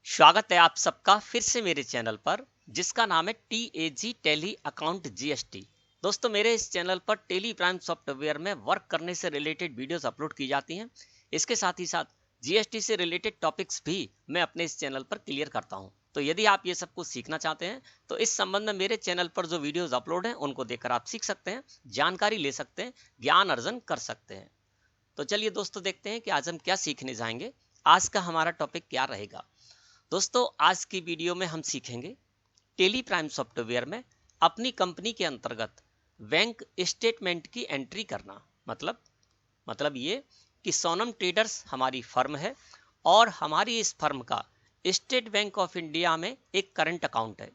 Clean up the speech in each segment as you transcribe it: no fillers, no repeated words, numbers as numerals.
स्वागत है आप सबका फिर से मेरे चैनल पर जिसका नाम है TAG टेली अकाउंट GST। दोस्तों मेरे इस चैनल पर टेली प्राइम सॉफ्टवेयर में वर्क करने से रिलेटेड वीडियोस अपलोड की जाती हैं। इसके साथ ही साथ GST से रिलेटेड टॉपिक्स भी मैं अपने इस चैनल पर क्लियर करता हूं। तो यदि आप ये सब कुछ सीखना चाहते हैं तो इस संबंध में मेरे चैनल पर जो वीडियोज अपलोड हैं उनको देखकर आप सीख सकते हैं, जानकारी ले सकते हैं, ज्ञान अर्जन कर सकते हैं। तो चलिए दोस्तों देखते हैं कि आज हम क्या सीखने जाएंगे। आज का हमारा टॉपिक क्या रहेगा। दोस्तों आज की वीडियो में हम सीखेंगे टेली प्राइम सॉफ्टवेयर में अपनी कंपनी के अंतर्गत बैंक स्टेटमेंट की एंट्री करना। मतलब ये कि सोनम ट्रेडर्स हमारी फर्म है और हमारी इस फर्म का स्टेट बैंक ऑफ इंडिया में एक करंट अकाउंट है।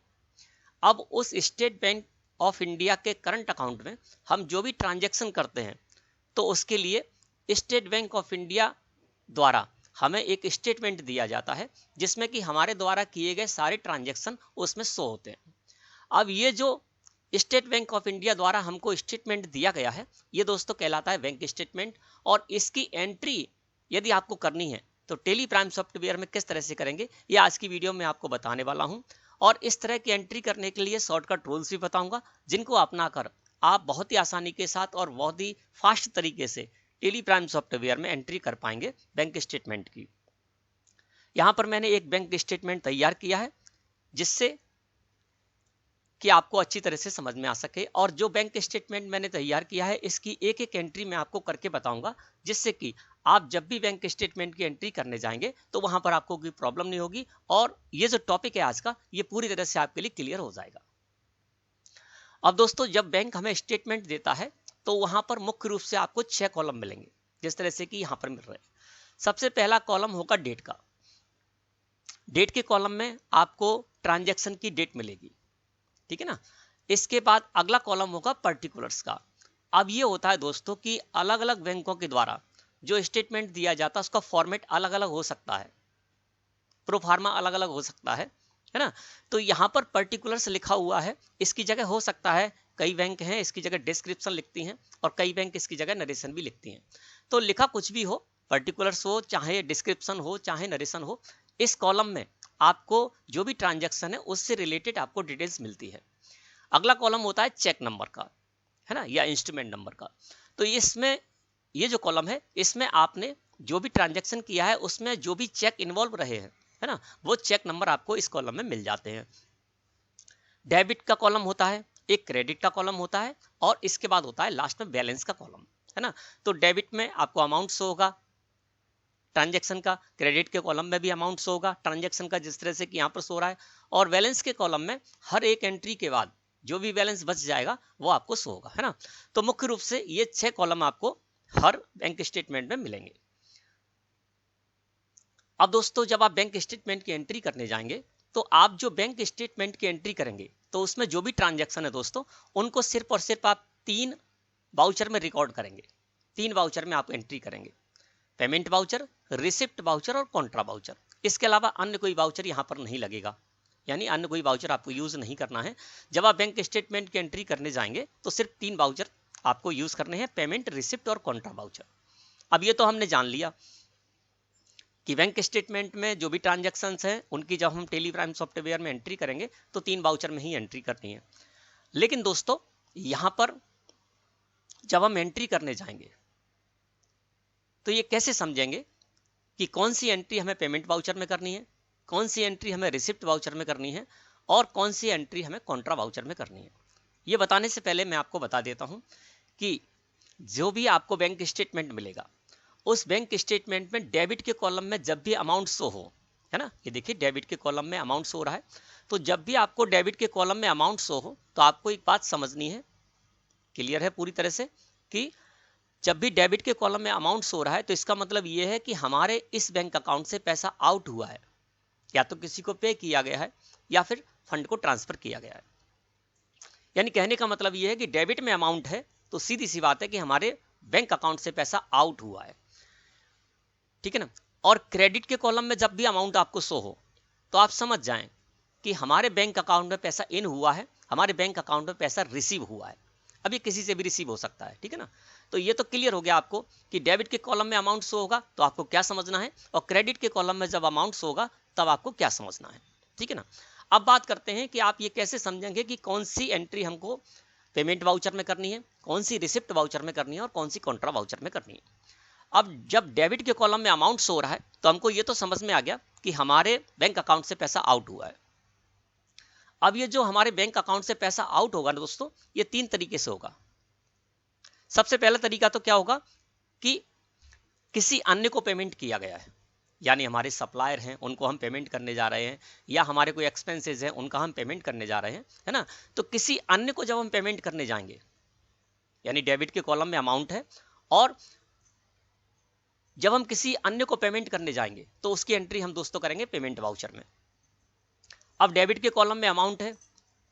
अब उस स्टेट बैंक ऑफ इंडिया के करंट अकाउंट में हम जो भी ट्रांजैक्शन करते हैं तो उसके लिए स्टेट बैंक ऑफ इंडिया द्वारा हमें एक स्टेटमेंट दिया जाता है जिसमें कि हमारे द्वारा किए गए सारे ट्रांजैक्शन उसमें शो होते हैं। अब ये जो स्टेट बैंक ऑफ इंडिया द्वारा हमको स्टेटमेंट दिया गया है ये दोस्तों कहलाता है बैंक स्टेटमेंट। और इसकी एंट्री यदि आपको करनी है तो टेली प्राइम सॉफ्टवेयर में किस तरह से करेंगे ये आज की वीडियो में आपको बताने वाला हूं। और इस तरह की एंट्री करने के लिए शॉर्टकट रूल्स भी बताऊंगा जिनको अपनाकर आप बहुत ही आसानी के साथ और बहुत ही फास्ट तरीके से टेली प्राइम सॉफ्टवेयर में एंट्री कर पाएंगे बैंक स्टेटमेंट की। यहां पर मैंने एक बैंक स्टेटमेंट तैयार किया है जिससे कि आपको अच्छी तरह से समझ में आ सके। और जो बैंक स्टेटमेंट मैंने तैयार किया है इसकी एक एक एंट्री मैं आपको करके बताऊंगा जिससे कि आप जब भी बैंक स्टेटमेंट की एंट्री करने जाएंगे तो वहां पर आपको कोई प्रॉब्लम नहीं होगी और ये जो टॉपिक है आज का ये पूरी तरह से आपके लिए क्लियर हो जाएगा। अब दोस्तों जब बैंक हमें स्टेटमेंट देता है तो वहां पर मुख्य रूप से आपको 6 कॉलम मिलेंगे जिस तरह से कि यहां पर मिल रहे हैं। सबसे पहला कॉलम होगा डेट का। डेट के कॉलम में आपको ट्रांजैक्शन की डेट मिलेगी, ठीक है ना। इसके बाद अगला कॉलम होगा पर्टिकुलर्स का। अब ये होता है दोस्तों कि अलग अलग बैंकों के द्वारा जो स्टेटमेंट दिया जाता है उसका फॉर्मेट अलग अलग हो सकता है, प्रोफार्मा अलग अलग हो सकता है ना। तो यहाँ पर पर्टिकुलर्स लिखा हुआ है, इसकी जगह हो सकता है कई बैंक हैं इसकी जगह डिस्क्रिप्शन लिखती हैं और कई बैंक इसकी जगह नरेशन भी लिखती हैं। तो लिखा कुछ भी हो, पर्टिकुलर्स हो चाहे डिस्क्रिप्शन हो चाहे नरेशन हो, इस कॉलम में आपको जो भी ट्रांजैक्शन है उससे रिलेटेड आपको डिटेल्स मिलती है। अगला कॉलम होता है चेक नंबर का, है ना, या इंस्ट्रूमेंट नंबर का। तो इसमें ये जो कॉलम है इसमें आपने जो भी ट्रांजैक्शन किया है उसमें जो भी चेक इन्वॉल्व रहे हैं, है ना, वो चेक नंबर आपको इस कॉलम में मिल जाते हैं। डेबिट का कॉलम होता है, एक क्रेडिट का कॉलम होता है और इसके बाद होता है लास्ट में बैलेंस का कॉलम, है ना। तो डेबिट में आपको अमाउंट शो होगा ट्रांजैक्शन का, क्रेडिट के कॉलम में भी अमाउंट शो होगा ट्रांजैक्शन का जिस तरह से कि यहाँ पर शो रहा है, और बैलेंस के कॉलम में हर एक एंट्री के बाद जो भी बैलेंस बच जाएगा वो आपको शो होगा, है ना। तो मुख्य रूप से ये 6 कॉलम आपको हर बैंक स्टेटमेंट में मिलेंगे। अब दोस्तों जब आप बैंक स्टेटमेंट की एंट्री करने जाएंगे तो आप जो बैंक स्टेटमेंट की एंट्री करेंगे तो उसमें जो भी ट्रांजैक्शन है दोस्तों उनको सिर्फ और सिर्फ आप 3 वाउचर में रिकॉर्ड करेंगे। 3 वाउचर में आप एंट्री करेंगे, पेमेंट वाउचर, रिसिप्ट वाउचर और कॉन्ट्रा वाउचर। इसके अलावा अन्य कोई वाउचर यहाँ पर नहीं लगेगा, यानी अन्य कोई वाउचर आपको यूज नहीं करना है। जब आप बैंक स्टेटमेंट की एंट्री करने जाएंगे तो सिर्फ 3 वाउचर आपको यूज करने हैं, पेमेंट, रिसिप्ट और कॉन्ट्रा वाउचर। अब ये तो हमने जान लिया कि बैंक स्टेटमेंट में जो भी ट्रांजैक्शंस हैं उनकी जब हम टेली प्राइम सॉफ्टवेयर में एंट्री करेंगे तो 3 वाउचर में ही एंट्री करनी है। लेकिन दोस्तों यहां पर जब हम एंट्री करने जाएंगे तो ये कैसे समझेंगे कि कौन सी एंट्री हमें पेमेंट वाउचर में करनी है, कौन सी एंट्री हमें रिसिप्ट वाउचर में करनी है और कौन सी एंट्री हमें कॉन्ट्रा वाउचर में करनी है। ये बताने से पहले मैं आपको बता देता हूं कि जो भी आपको बैंक स्टेटमेंट मिलेगा उस बैंक स्टेटमेंट में डेबिट के कॉलम में जब भी अमाउंट शो हो, है ना, ये देखिए डेबिट के कॉलम में अमाउंट शो रहा है, तो जब भी आपको डेबिट के कॉलम में अमाउंट शो हो तो आपको एक बात समझनी है, क्लियर है पूरी तरह से, कि जब भी डेबिट के कॉलम में अमाउंट शो रहा है तो इसका मतलब ये है कि हमारे इस बैंक अकाउंट से पैसा आउट हुआ है, या तो किसी को पे किया गया है या फिर फंड को ट्रांसफर किया गया है। यानी कहने का मतलब ये है कि डेबिट में अमाउंट है तो सीधी सी बात है कि हमारे बैंक अकाउंट से पैसा आउट हुआ है, ठीक है ना। और क्रेडिट के कॉलम में जब भी अमाउंट आपको शो हो तो आप समझ जाएं कि हमारे बैंक अकाउंट में पैसा इन हुआ है, हमारे बैंक अकाउंट में पैसा रिसीव हुआ है। अब ये किसी से भी रिसीव हो सकता है, ठीक है ना। तो ये तो क्लियर हो गया आपको कि डेबिट के कॉलम में अमाउंट शो होगा तो आपको क्या समझना है, और क्रेडिट के कॉलम में जब अमाउंट शो होगा तब आपको क्या समझना है, ठीक है ना। अब बात करते हैं कि आप ये कैसे समझेंगे कि कौन सी एंट्री हमको पेमेंट वाउचर में करनी है, कौन सी रिसिप्ट वाउचर में करनी है और कौन सी कॉन्ट्रा वाउचर में करनी है। अब जब डेबिट के कॉलम में अमाउंट शो हो रहा है तो हमको ये तो समझ में आ गया कि हमारे बैंक अकाउंट से पैसा आउट हुआ है। अब ये जो हमारे बैंक अकाउंट से पैसा आउट होगा ना दोस्तों, ये 3 तरीके से होगा। सबसे पहला तरीका तो क्या होगा कि किसी अन्य को पेमेंट किया गया है, यानी हमारे सप्लायर हैं उनको हम पेमेंट करने जा रहे हैं, या हमारे कोई एक्सपेंसेस हैं उनका हम पेमेंट करने जा रहे हैं, है ना। तो किसी अन्य को जब हम पेमेंट करने जाएंगे, यानी डेबिट के कॉलम में अमाउंट है और जब हम किसी अन्य को पेमेंट करने जाएंगे तो उसकी एंट्री हम दोस्तों करेंगे पेमेंट वाउचर में। अब डेबिट के कॉलम में अमाउंट है,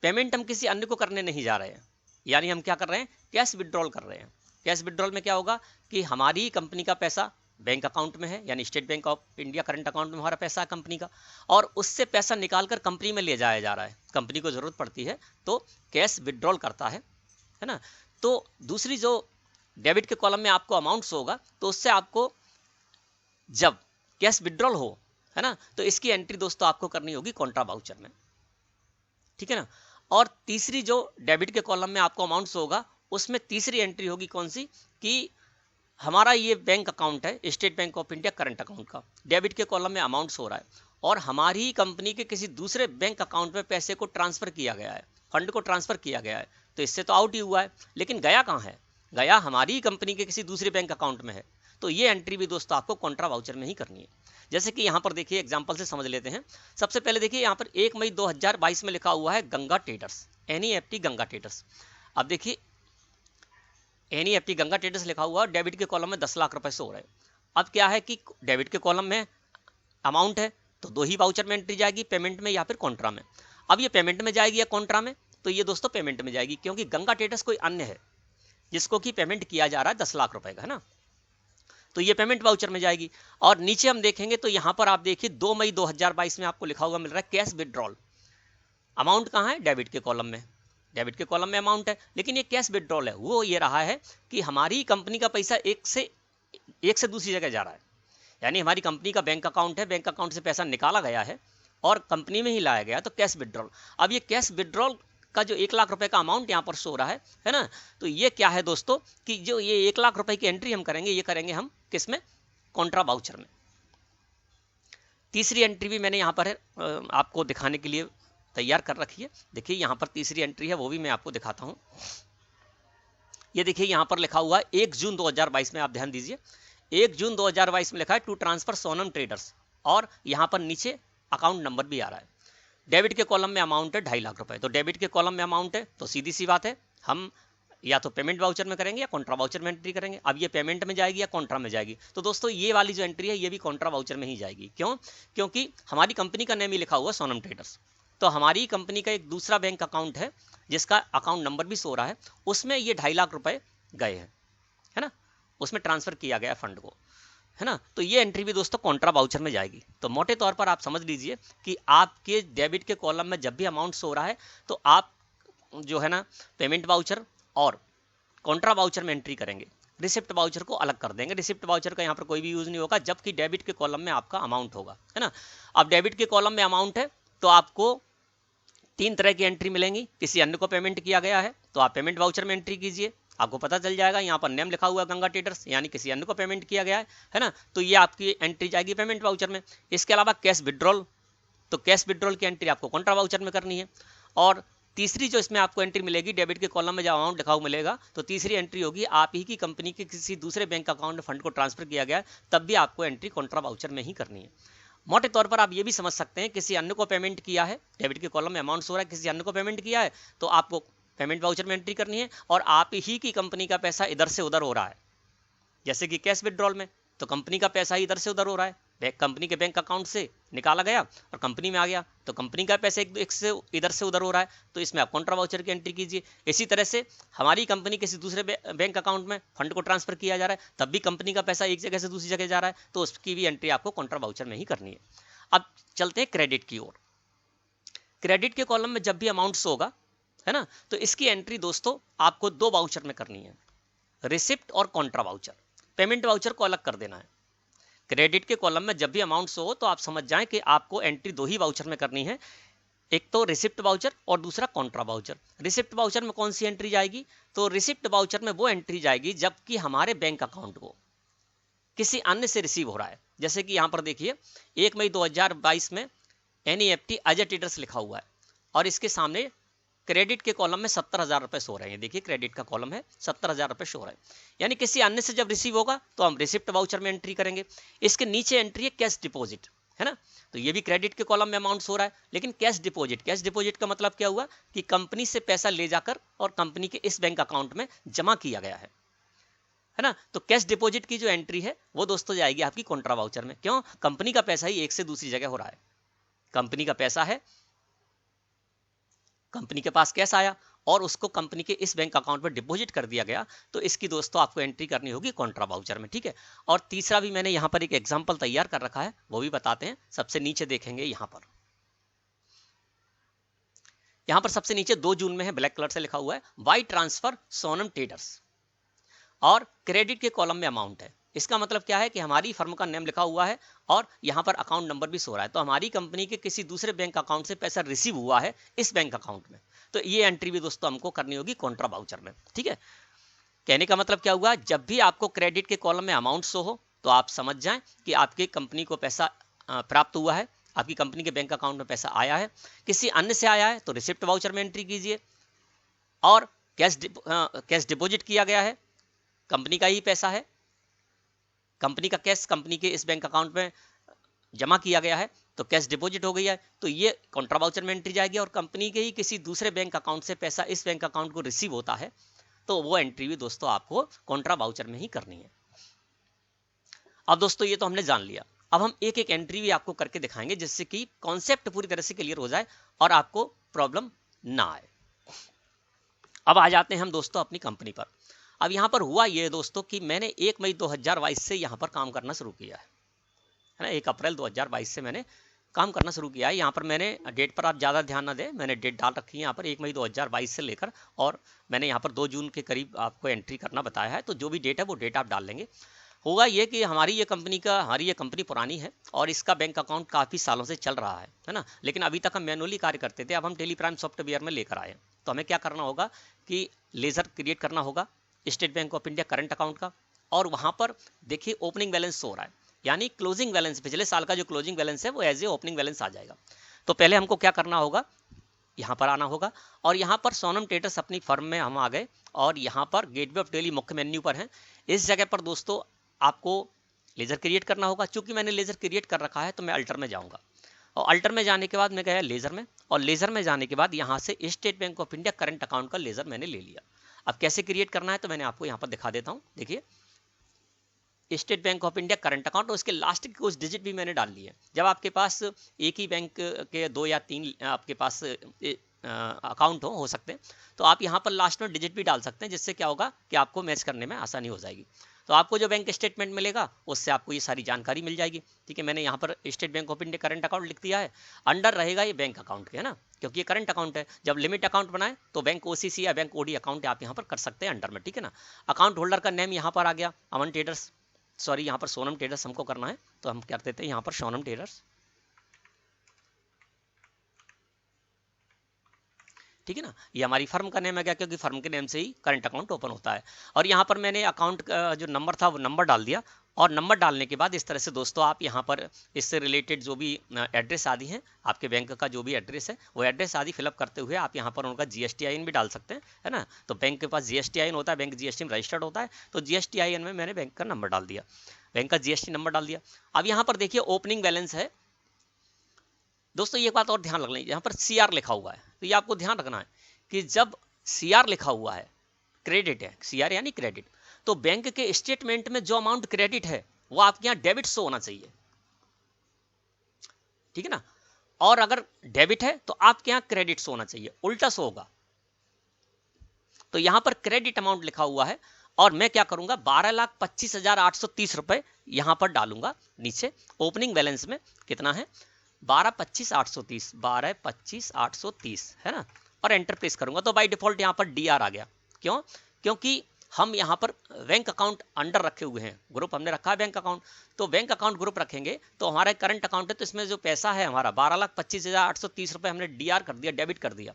पेमेंट हम किसी अन्य को करने नहीं जा रहे हैं, यानी हम क्या कर रहे हैं, कैश विड्रॉल कर रहे हैं। कैश विड्रॉल में क्या होगा कि हमारी कंपनी का पैसा बैंक अकाउंट में है, यानी state bank of India current account में हमारा पैसा है कंपनी का, और उससे पैसा निकालकर कंपनी में ले जाया जा रहा है। कंपनी को जरूरत पड़ती है तो कैश विड्रॉल करता है ना। तो दूसरी जो डेबिट के कॉलम में आपको अमाउंट्स होगा तो उससे आपको जब कैश विड्रॉल हो, है ना, तो इसकी एंट्री दोस्तों आपको करनी होगी कॉन्ट्रा वाउचर में, ठीक है ना। और तीसरी जो डेबिट के कॉलम में आपको अमाउंट्स होगा उसमें तीसरी एंट्री होगी कौन सी कि हमारा ये बैंक अकाउंट है state bank of India current account का, डेबिट के कॉलम में अमाउंट्स हो रहा है और हमारी कंपनी के किसी दूसरे बैंक अकाउंट में पैसे को ट्रांसफर किया गया है, फंड को ट्रांसफर किया गया है, तो इससे तो आउट ही हुआ है, लेकिन गया कहाँ है, गया हमारी कंपनी के किसी दूसरे बैंक अकाउंट में है। तो ये एंट्री भी दोस्तों आपको कॉन्ट्रा वाउचर में ही करनी है। जैसे कि यहाँ पर देखिए एग्जांपल से समझ लेते हैं। सबसे पहले देखिए यहाँ पर 1 मई 2022 में लिखा हुआ है Ganga traders, NEFT Ganga traders. अब देखिए NEFT गंगा ट्रेडर्स लिखा हुआ है, डेबिट के कॉलम में 10 लाख रुपए से हो रहे हैं। अब क्या है कि डेबिट के कॉलम में अमाउंट है तो 2 ही वाउचर में एंट्री जाएगी, पेमेंट में या फिर कॉन्ट्रा में। अब ये पेमेंट में जाएगी या कॉन्ट्रा में, तो ये दोस्तों पेमेंट में जाएगी, क्योंकि गंगा ट्रेडर्स कोई अन्य है जिसको कि पेमेंट किया जा रहा है 10 लाख रुपए का, है ना, तो ये पेमेंट वाउचर में जाएगी। और नीचे हम देखेंगे तो यहाँ पर आप देखिए 2 मई 2022 में आपको लिखा हुआ मिल रहा है कैश विड्रॉल। अमाउंट कहाँ है, डेबिट के कॉलम में, डेबिट के कॉलम में अमाउंट है, लेकिन ये कैश विड्रॉल है। वो ये रहा है कि हमारी कंपनी का पैसा एक से दूसरी जगह जा रहा है, यानी हमारी कंपनी का बैंक अकाउंट है, बैंक अकाउंट से पैसा निकाला गया है और कंपनी में ही लाया गया, तो कैश विड्रॉल। अब ये कैश विड्रॉल का जो 1 लाख रुपए का अमाउंट यहाँ पर शो रहा है ना, तो ये क्या है दोस्तों कि जो ये 1 लाख रुपए की एंट्री हम करेंगे, ये करेंगे हम किसमें, कॉन्ट्रा वाउचर में। तीसरी एंट्री भी मैंने यहाँ पर आपको दिखाने के लिए तैयार कर रखी है। देखिए यहाँ पर तीसरी एंट्री है, वो भी मैं आपको दिखाता हूँ। ये देखिए यहाँ पर लिखा हुआ है 1 जून 2022 में, आप ध्यान दीजिए 1 जून 2022 में लिखा है टू ट्रांसफर सोनम ट्रेडर्स, और यहाँ पर नीचे अकाउंट नंबर भी आ रहा है। डेबिट के कॉलम में अमाउंट है 2.5 लाख रुपए, तो डेबिट के कॉलम में अमाउंट है तो सीधी सी बात है हम या तो पेमेंट वाउचर में करेंगे या कॉन्ट्रा वाउचर में एंट्री करेंगे। अब ये पेमेंट में जाएगी या कॉन्ट्रा में जाएगी, तो दोस्तों ये वाली जो एंट्री है ये भी कॉन्ट्रा वाउचर में ही जाएगी। क्यों, क्योंकि हमारी कंपनी का नेम ही लिखा हुआ सोनम ट्रेडर्स, तो हमारी कंपनी का एक दूसरा बैंक अकाउंट है जिसका अकाउंट नंबर भी सो रहा है, उसमें ये 2.5 लाख रुपए गए हैं, है ना, उसमें ट्रांसफर किया गया फंड को, है ना, तो ये एंट्री भी दोस्तों कॉन्ट्रा वाउचर में जाएगी। तो मोटे तौर पर आप समझ लीजिए कि आपके डेबिट के कॉलम में जब भी अमाउंट शो रहा है तो आप जो है ना पेमेंट वाउचर और कॉन्ट्रा वाउचर में एंट्री करेंगे, रिसिप्ट वाउचर को अलग कर देंगे। रिसिप्ट वाउचर का यहाँ पर कोई भी यूज नहीं होगा जबकि डेबिट के कॉलम में आपका अमाउंट होगा, है ना। अब डेबिट के कॉलम में अमाउंट है तो आपको 3 तरह की एंट्री मिलेंगी। किसी अन्य को पेमेंट किया गया है तो आप पेमेंट वाउचर में एंट्री कीजिए, आपको पता चल जाएगा यहाँ पर नेम लिखा हुआ है गंगा ट्रेडर्स, यानी किसी अन्य को पेमेंट किया गया है ना, तो ये आपकी एंट्री जाएगी पेमेंट वाउचर में। इसके अलावा कैश विड्रॉल, तो कैश विड्रॉल की एंट्री आपको कॉन्ट्रा वाउचर में करनी है। और तीसरी जो इसमें आपको एंट्री मिलेगी, डेबिट के कॉलम में जब अमाउंट लिखा हुआ मिलेगा तो तीसरी एंट्री होगी आप ही की कंपनी के किसी दूसरे बैंक अकाउंट में फंड को ट्रांसफर किया गया है, तब भी आपको एंट्री कॉन्ट्रा वाउचर में ही करनी है। मोटे तौर पर आप ये भी समझ सकते हैं किसी अन्य को पेमेंट किया है, डेबिट के कॉलम में अमाउंट हो रहा है, किसी अन्य को पेमेंट किया है तो आपको पेमेंट वाउचर में एंट्री करनी है, और आप ही की कंपनी का पैसा इधर से उधर हो रहा है, जैसे कि कैश विड्रॉल में तो कंपनी का पैसा इधर से उधर हो रहा है, कंपनी के बैंक अकाउंट से निकाला गया और कंपनी में आ गया, तो कंपनी का पैसा एक से इधर से उधर हो रहा है, तो इसमें आप कॉन्ट्रा वाउचर की एंट्री कीजिए। इसी तरह से हमारी कंपनी किसी दूसरे बैंक अकाउंट में फंड को ट्रांसफर किया जा रहा है, तब भी कंपनी का पैसा एक जगह से दूसरी जगह जा रहा है, तो उसकी भी एंट्री आपको कॉन्ट्रा वाउचर में ही करनी है। अब चलते हैं क्रेडिट की ओर। क्रेडिट के कॉलम में जब भी अमाउंट्स होगा, है ना, तो इसकी एंट्री दोस्तों आपको 2 वाउचर में करनी है, रिसिप्ट और कॉन्ट्रा वाउचर। पेमेंट वाउचर को अलग कर देना है। क्रेडिट के कॉलम में जब भी अमाउंट शो हो तो आप समझ जाएं कि आपको एंट्री दो ही वाउचर में करनी है, एक तो रिसिप्ट वाउचर और दूसरा कॉन्ट्रा वाउचर। रिसिप्ट वाउचर में कौन सी एंट्री जाएगी? तो रिसिप्ट वाउचर में वो एंट्री जाएगी जबकि हमारे बैंक अकाउंट को किसी अन्य से रिसीव हो रहा है। जैसे कि यहां पर देखिए 1 मई 2022 में NEFT अजय ट्रेडर्स लिखा हुआ है और इसके सामने क्रेडिट के कॉलम में 70,000 रुपए शो रहे हैं। देखिए क्रेडिट का कॉलम है, 70,000 रुपए शो रहे हैं, यानी किसी अन्य से जब रिसीव होगा तो हम रिसिप्ट वाउचर में एंट्री करेंगे। इसके नीचे एंट्री है कैश डिपॉजिट, है ना, तो ये भी क्रेडिट के कॉलम में अमाउंट हो रहा है, लेकिन कैश डिपॉजिट का मतलब क्या हुआ कि कंपनी से पैसा ले जाकर और कंपनी के इस बैंक अकाउंट में जमा किया गया है ना। तो कैश डिपॉजिट की जो एंट्री है वो दोस्तों जाएगी आपकी कॉन्ट्रा वाउचर में। क्यों? कंपनी का पैसा ही एक से दूसरी जगह हो रहा है, कंपनी का पैसा है, कंपनी के पास कैश आया और उसको कंपनी के इस बैंक अकाउंट में डिपॉजिट कर दिया गया, तो इसकी दोस्तों आपको एंट्री करनी होगी कॉन्ट्रा वाउचर में, ठीक है। और तीसरा भी मैंने यहां पर एक एग्जांपल तैयार कर रखा है, वो भी बताते हैं। सबसे नीचे देखेंगे यहां पर सबसे नीचे 2 जून में है, ब्लैक कलर से लिखा हुआ है वाई ट्रांसफर सोनम ट्रेडर्स और क्रेडिट के कॉलम में अमाउंट है। इसका मतलब क्या है कि हमारी फर्म का नेम लिखा हुआ है और यहाँ पर अकाउंट नंबर भी सो रहा है, तो हमारी कंपनी के किसी दूसरे बैंक अकाउंट से पैसा रिसीव हुआ है इस बैंक अकाउंट में, तो ये एंट्री भी दोस्तों हमको करनी होगी कॉन्ट्रा वाउचर में, ठीक है। कहने का मतलब क्या हुआ, जब भी आपको क्रेडिट के कॉलम में अमाउंट शो हो तो आप समझ जाएं कि आपकी कंपनी को पैसा प्राप्त हुआ है, आपकी कंपनी के बैंक अकाउंट में पैसा आया है। किसी अन्य से आया है तो रिसिप्ट वाउचर में एंट्री कीजिए, और कैश डिपॉजिट किया गया है, कंपनी का ही पैसा है, कंपनी का कैश कंपनी के इस बैंक अकाउंट में जमा किया गया है, तो कैश डिपॉजिट हो गई है, तो ये कॉन्ट्रा वाउचर में एंट्री जाएगी। और कंपनी के ही किसी दूसरे बैंक अकाउंट से पैसा इस बैंक अकाउंट को रिसीव होता है, तो वो एंट्री भी दोस्तों आपको कॉन्ट्रा वाउचर में ही करनी है। अब दोस्तों ये तो हमने जान लिया, अब हम एक एक एंट्री भी आपको करके दिखाएंगे जिससे कि कॉन्सेप्ट पूरी तरह से क्लियर हो जाए और आपको प्रॉब्लम ना आए। अब आ जाते हैं हम दोस्तों अपनी कंपनी पर। अब यहाँ पर हुआ ये दोस्तों कि मैंने 1 मई 2022 से यहाँ पर काम करना शुरू किया है ना, 1 अप्रैल 2022 से मैंने काम करना शुरू किया है। यहाँ पर मैंने डेट पर आप ज़्यादा ध्यान ना दें, मैंने डेट डाल रखी है यहाँ पर 1 मई 2022 से लेकर, और मैंने यहाँ पर 2 जून के करीब आपको एंट्री करना बताया है, तो जो भी डेट है वो डेट आप डाल लेंगे। होगा ये कि हमारी ये कंपनी पुरानी है और इसका बैंक अकाउंट काफ़ी सालों से चल रहा है ना, लेकिन अभी तक हम मैनुअली कार्य करते थे, अब हम टेली प्राइम सॉफ्टवेयर में लेकर आए। तो हमें क्या करना होगा कि लेजर क्रिएट करना होगा state bank of India current account का, और वहां पर देखिए ओपनिंग बैलेंस हो रहा है, यानी क्लोजिंग बैलेंस, पिछले साल का जो क्लोजिंग बैलेंस है वो एज ए ओपनिंग बैलेंस आ जाएगा। तो पहले हमको क्या करना होगा, यहाँ पर आना होगा, और यहाँ पर सोनम ट्रेडर्स अपनी फर्म में हम आ गए, और यहाँ पर गेटवे ऑफ टेली मुख्य मेन्यू पर है। इस जगह पर दोस्तों आपको लेजर क्रिएट करना होगा। चूंकि मैंने लेजर क्रिएट कर रखा है तो मैं अल्टर में जाऊँगा, और अल्टर में जाने के बाद मैं गया लेजर में, और लेजर में जाने के बाद यहाँ से state bank of India current account का लेजर मैंने ले लिया। अब कैसे क्रिएट करना है तो मैंने आपको यहाँ पर दिखा देता हूँ। देखिए state bank of India current account, और उसके लास्ट की कुछ डिजिट भी मैंने डाल ली है। जब आपके पास एक ही बैंक के 2 या 3 आपके पास अकाउंट हो सकते हैं, तो आप यहाँ पर लास्ट में डिजिट भी डाल सकते हैं, जिससे क्या होगा कि आपको मैच करने में आसानी हो जाएगी। तो आपको जो बैंक स्टेटमेंट मिलेगा उससे आपको ये सारी जानकारी मिल जाएगी, ठीक है। मैंने यहाँ पर state bank of India current account लिख दिया है, अंडर रहेगा ये बैंक अकाउंट के, है ना, क्योंकि ये करंट अकाउंट है। जब लिमिट अकाउंट बनाए तो बैंक ओसीसी या बैंक ओडी अकाउंट आप यहाँ पर कर सकते हैं अंडर में, ठीक है ना। अकाउंट होल्डर का नेम यहाँ पर आ गया अमन ट्रेडर्स, सॉरी यहाँ पर सोनम ट्रेडर्स हमको करना है, तो हम कर देते हैं यहाँ पर सोनम ट्रेडर्स, ठीक है ना। ये हमारी फर्म का नेम है, क्या, क्योंकि फर्म के नेम से ही करंट अकाउंट ओपन होता है। और यहाँ पर मैंने अकाउंट का जो नंबर था वो नंबर डाल दिया, और नंबर डालने के बाद इस तरह से दोस्तों आप यहाँ पर इससे रिलेटेड जो भी एड्रेस आदि हैं, आपके बैंक का जो भी एड्रेस है वो एड्रेस आदि फिलअप करते हुए आप यहाँ पर उनका GSTIN भी डाल सकते हैं, है ना। तो बैंक के पास GSTIN होता है, बैंक GST में रजिस्टर्ड होता है, तो GSTIN में मैंने बैंक का नंबर डाल दिया, बैंक का GST नंबर डाल दिया। अब यहाँ पर देखिए ओपनिंग बैलेंस है दोस्तों, ये बात और ध्यान रख लें, यहाँ पर CR लिखा हुआ है, तो ये आपको ध्यान रखना है कि जब CR लिखा हुआ है, क्रेडिट है, CR यानी क्रेडिट, तो बैंक के स्टेटमेंट में जो अमाउंट क्रेडिट है वो आपके यहाँ डेबिट शो होना चाहिए, ठीक है ना। और अगर डेबिट है तो आपके यहाँ क्रेडिट शो होना चाहिए, उल्टा शो होगा। तो यहां पर क्रेडिट अमाउंट लिखा हुआ है, और मैं क्या करूंगा 12,25,830 रुपए यहां पर डालूंगा नीचे। ओपनिंग बैलेंस में कितना है 12,25,830, 12,25,830 है ना, और एंटर प्रेस करूंगा तो बाय डिफॉल्ट यहां पर DR आ गया। क्यों? क्योंकि हम यहाँ पर बैंक अकाउंट अंडर रखे हुए हैं, ग्रुप हमने रखा है बैंक अकाउंट, तो बैंक अकाउंट ग्रुप रखेंगे तो हमारा करंट अकाउंट है, तो इसमें जो पैसा है हमारा 12,25,830 रुपये हमने डीआर कर दिया, डेबिट कर दिया।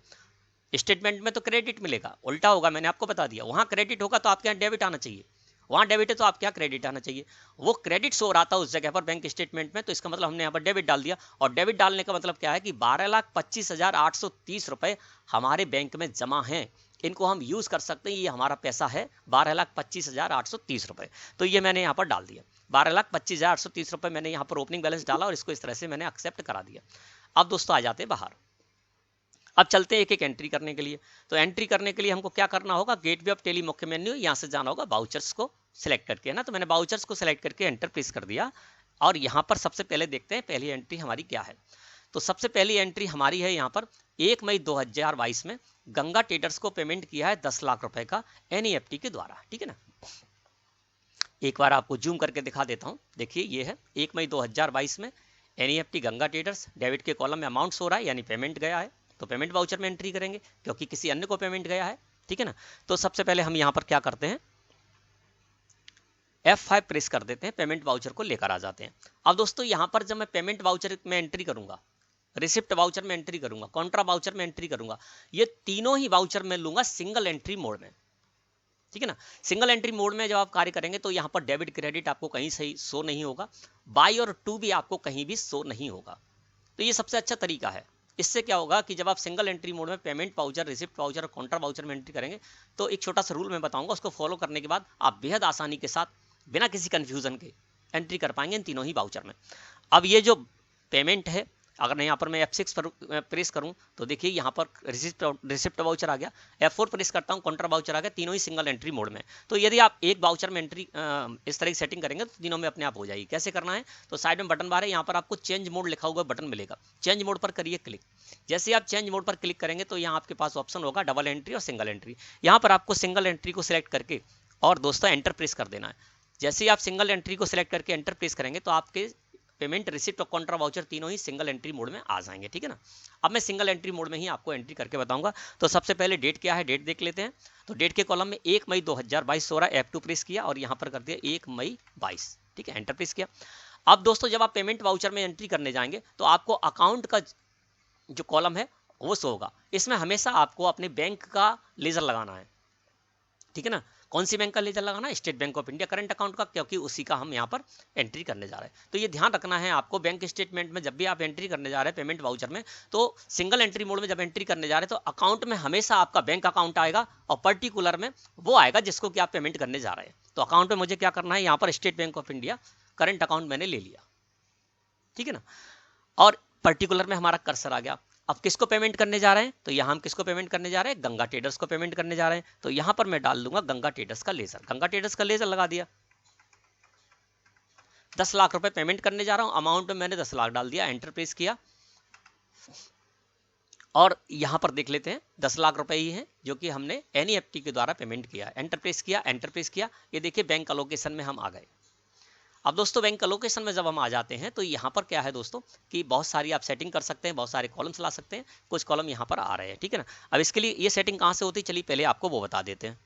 स्टेटमेंट में तो क्रेडिट मिलेगा, उल्टा होगा, मैंने आपको बता दिया, वहाँ क्रेडिट होगा तो आपके यहाँ डेबिट आना चाहिए, वहाँ डेबिट है तो आपके यहाँ क्रेडिट आना चाहिए। वो क्रेडिट शो रहा था उस जगह पर बैंक स्टेटमेंट में, तो इसका मतलब हमने यहाँ पर डेबिट डाल दिया। और डेबिट डालने का मतलब क्या है कि 12,25,830 रुपये हमारे बैंक में जमा हैं, इनको हम यूज़ कर सकते हैं, ये हमारा पैसा है 12,25,830 रुपये। तो ये मैंने यहाँ पर डाल दिया 12,25,830 रुपये, मैंने यहाँ पर ओपनिंग बैलेंस डाला और इसको इस तरह से मैंने एक्सेप्ट करा दिया। अब दोस्तों आ जाते हैं बाहर, अब चलते हैं एक एक एंट्री करने के लिए। तो एंट्री करने के लिए हमको क्या करना होगा, गेटवे ऑफ टेली मुख्य मेन्यू, यहाँ से जाना होगा बाउचर्स को सिलेक्ट करके, है ना। तो मैंने बाउचर्स को सिलेक्ट करके एंटर प्रेस कर दिया और यहाँ पर सबसे पहले देखते हैं पहली एंट्री हमारी क्या है। तो सबसे पहली एंट्री हमारी है यहाँ पर 1 मई 2022 में गंगा ट्रेडर्स को पेमेंट किया है 10 लाख रुपए का एनईएफटी के द्वारा, ठीक है ना। एक बार आपको जूम करके दिखा देता हूँ, देखिए ये है 1 मई 2022 में एनईएफटी गंगा ट्रेडर्स, डेबिट के कॉलम में अमाउंट हो रहा है यानी पेमेंट गया है, तो पेमेंट वाउचर में एंट्री करेंगे क्योंकि किसी अन्य को पेमेंट गया है, ठीक है ना। तो सबसे पहले हम यहाँ पर क्या करते हैं, F5 प्रेस कर देते हैं, पेमेंट वाउचर को लेकर आ जाते हैं। अब दोस्तों यहाँ पर जब मैं पेमेंट वाउचर में एंट्री करूंगा, रिसिप्ट वाउचर में एंट्री करूंगा, कॉन्ट्रा वाउचर में एंट्री करूंगा, ये तीनों ही वाउचर में लूंगा सिंगल एंट्री मोड में, ठीक है ना। सिंगल एंट्री मोड में जब आप कार्य करेंगे तो यहाँ पर डेबिट क्रेडिट आपको कहीं सही शो नहीं होगा, बाई और टू भी आपको कहीं भी शो नहीं होगा। तो ये सबसे अच्छा तरीका है। इससे क्या होगा कि जब आप सिंगल एंट्री मोड में पेमेंट वाउचर, रिसिप्ट वाउचर और कॉन्ट्रा वाउचर में एंट्री करेंगे तो एक छोटा सा रूल मैं बताऊंगा, उसको फॉलो करने के बाद आप बेहद आसानी के साथ बिना किसी कंफ्यूजन के एंट्री कर पाएंगे इन तीनों ही वाउचर में। अब ये जो पेमेंट है, अगर मैं यहाँ पर मैं F6 पर प्रेस करूँ तो देखिए यहाँ पर रिसिप्ट वाउचर आ गया, F4 प्रेस करता हूँ कॉन्ट्रा वाउचर आ गया, तीनों ही सिंगल एंट्री मोड में। तो यदि आप एक वाउचर में एंट्री इस तरह की सेटिंग करेंगे तो तीनों में अपने आप हो जाएगी। कैसे करना है, तो साइड में बटन बार है, यहाँ पर आपको चेंज मोड लिखा हुआ बटन मिलेगा, चेंज मोड पर करिए क्लिक। जैसे आप चेंज मोड पर क्लिक करेंगे तो यहाँ आपके पास ऑप्शन होगा डबल एंट्री और सिंगल एंट्री। यहाँ पर आपको सिंगल एंट्री को सिलेक्ट करके और दोस्तों एंटर प्रेस कर देना है। जैसे ही आप सिंगल एंट्री को सिलेक्ट करके एंटर प्रेस करेंगे तो आपके पेमेंट, रिसिप्ट और कॉन्ट्रा वाउचर तीनों ही सिंगल एंट्री मोड में आ जाएंगे, ठीक है ना। अब मैं सिंगल एंट्री मोड में ही आपको एंट्री करके बताऊंगा। तो सबसे पहले डेट क्या है, डेट देख लेते हैं। तो डेट के कॉलम में 1 मई 2022 हो रहा है, F2 प्रेस किया और यहाँ पर कर दिया 1 मई 22, ठीक है, एंटर प्रेस किया। अब दोस्तों जब आप पेमेंट वाउचर में एंट्री करने जाएंगे तो आपको अकाउंट का जो कॉलम है वो शो होगा। इसमें हमेशा आपको अपने बैंक का लेजर लगाना है, ठीक है ना। कौन सी बैंक का लेजर लगाना है, state bank of India current account का, क्योंकि उसी का हम यहाँ पर एंट्री करने जा रहे हैं। तो ये ध्यान रखना है आपको, बैंक स्टेटमेंट में जब भी आप एंट्री करने जा रहे हैं पेमेंट वाउचर में, तो सिंगल एंट्री मोड में जब एंट्री करने जा रहे हैं तो अकाउंट में हमेशा आपका बैंक अकाउंट आएगा और पर्टिकुलर में वो आएगा जिसको कि आप पेमेंट करने जा रहे हैं। तो अकाउंट में मुझे क्या करना है, यहाँ पर state bank of India current account मैंने ले लिया, ठीक है ना, और पर्टिकुलर में हमारा कर्सर आ गया। अब किसको पेमेंट करने जा रहे हैं, तो यहाँ हम किसको पेमेंट करने जा रहे हैं, गंगा ट्रेडर्स को पेमेंट करने जा रहे हैं। तो यहाँ पर मैं डाल दूंगा गंगा ट्रेडर्स का लेजर, गंगा ट्रेडर्स का लेजर लगा दिया। 10 लाख रुपए पेमेंट करने जा रहा हूं, अमाउंट में मैंने 10 लाख डाल दिया, एंटर प्रेस किया और यहाँ पर देख लेते हैं 10 लाख रुपए ही हैं जो कि हमने एनईएफटी के द्वारा पेमेंट किया। एंटर प्रेस किया, एंटर प्रेस किया, ये देखिए बैंक अलोकेशन में हम आ गए। अब दोस्तों बैंक अलोकेशन में जब हम आ जाते हैं तो यहाँ पर क्या है दोस्तों कि बहुत सारी आप सेटिंग कर सकते हैं, बहुत सारे कॉलम्स ला सकते हैं, कुछ कॉलम यहाँ पर आ रहे हैं, ठीक है ना। अब इसके लिए ये सेटिंग कहाँ से होती है, चलिए पहले आपको वो बता देते हैं।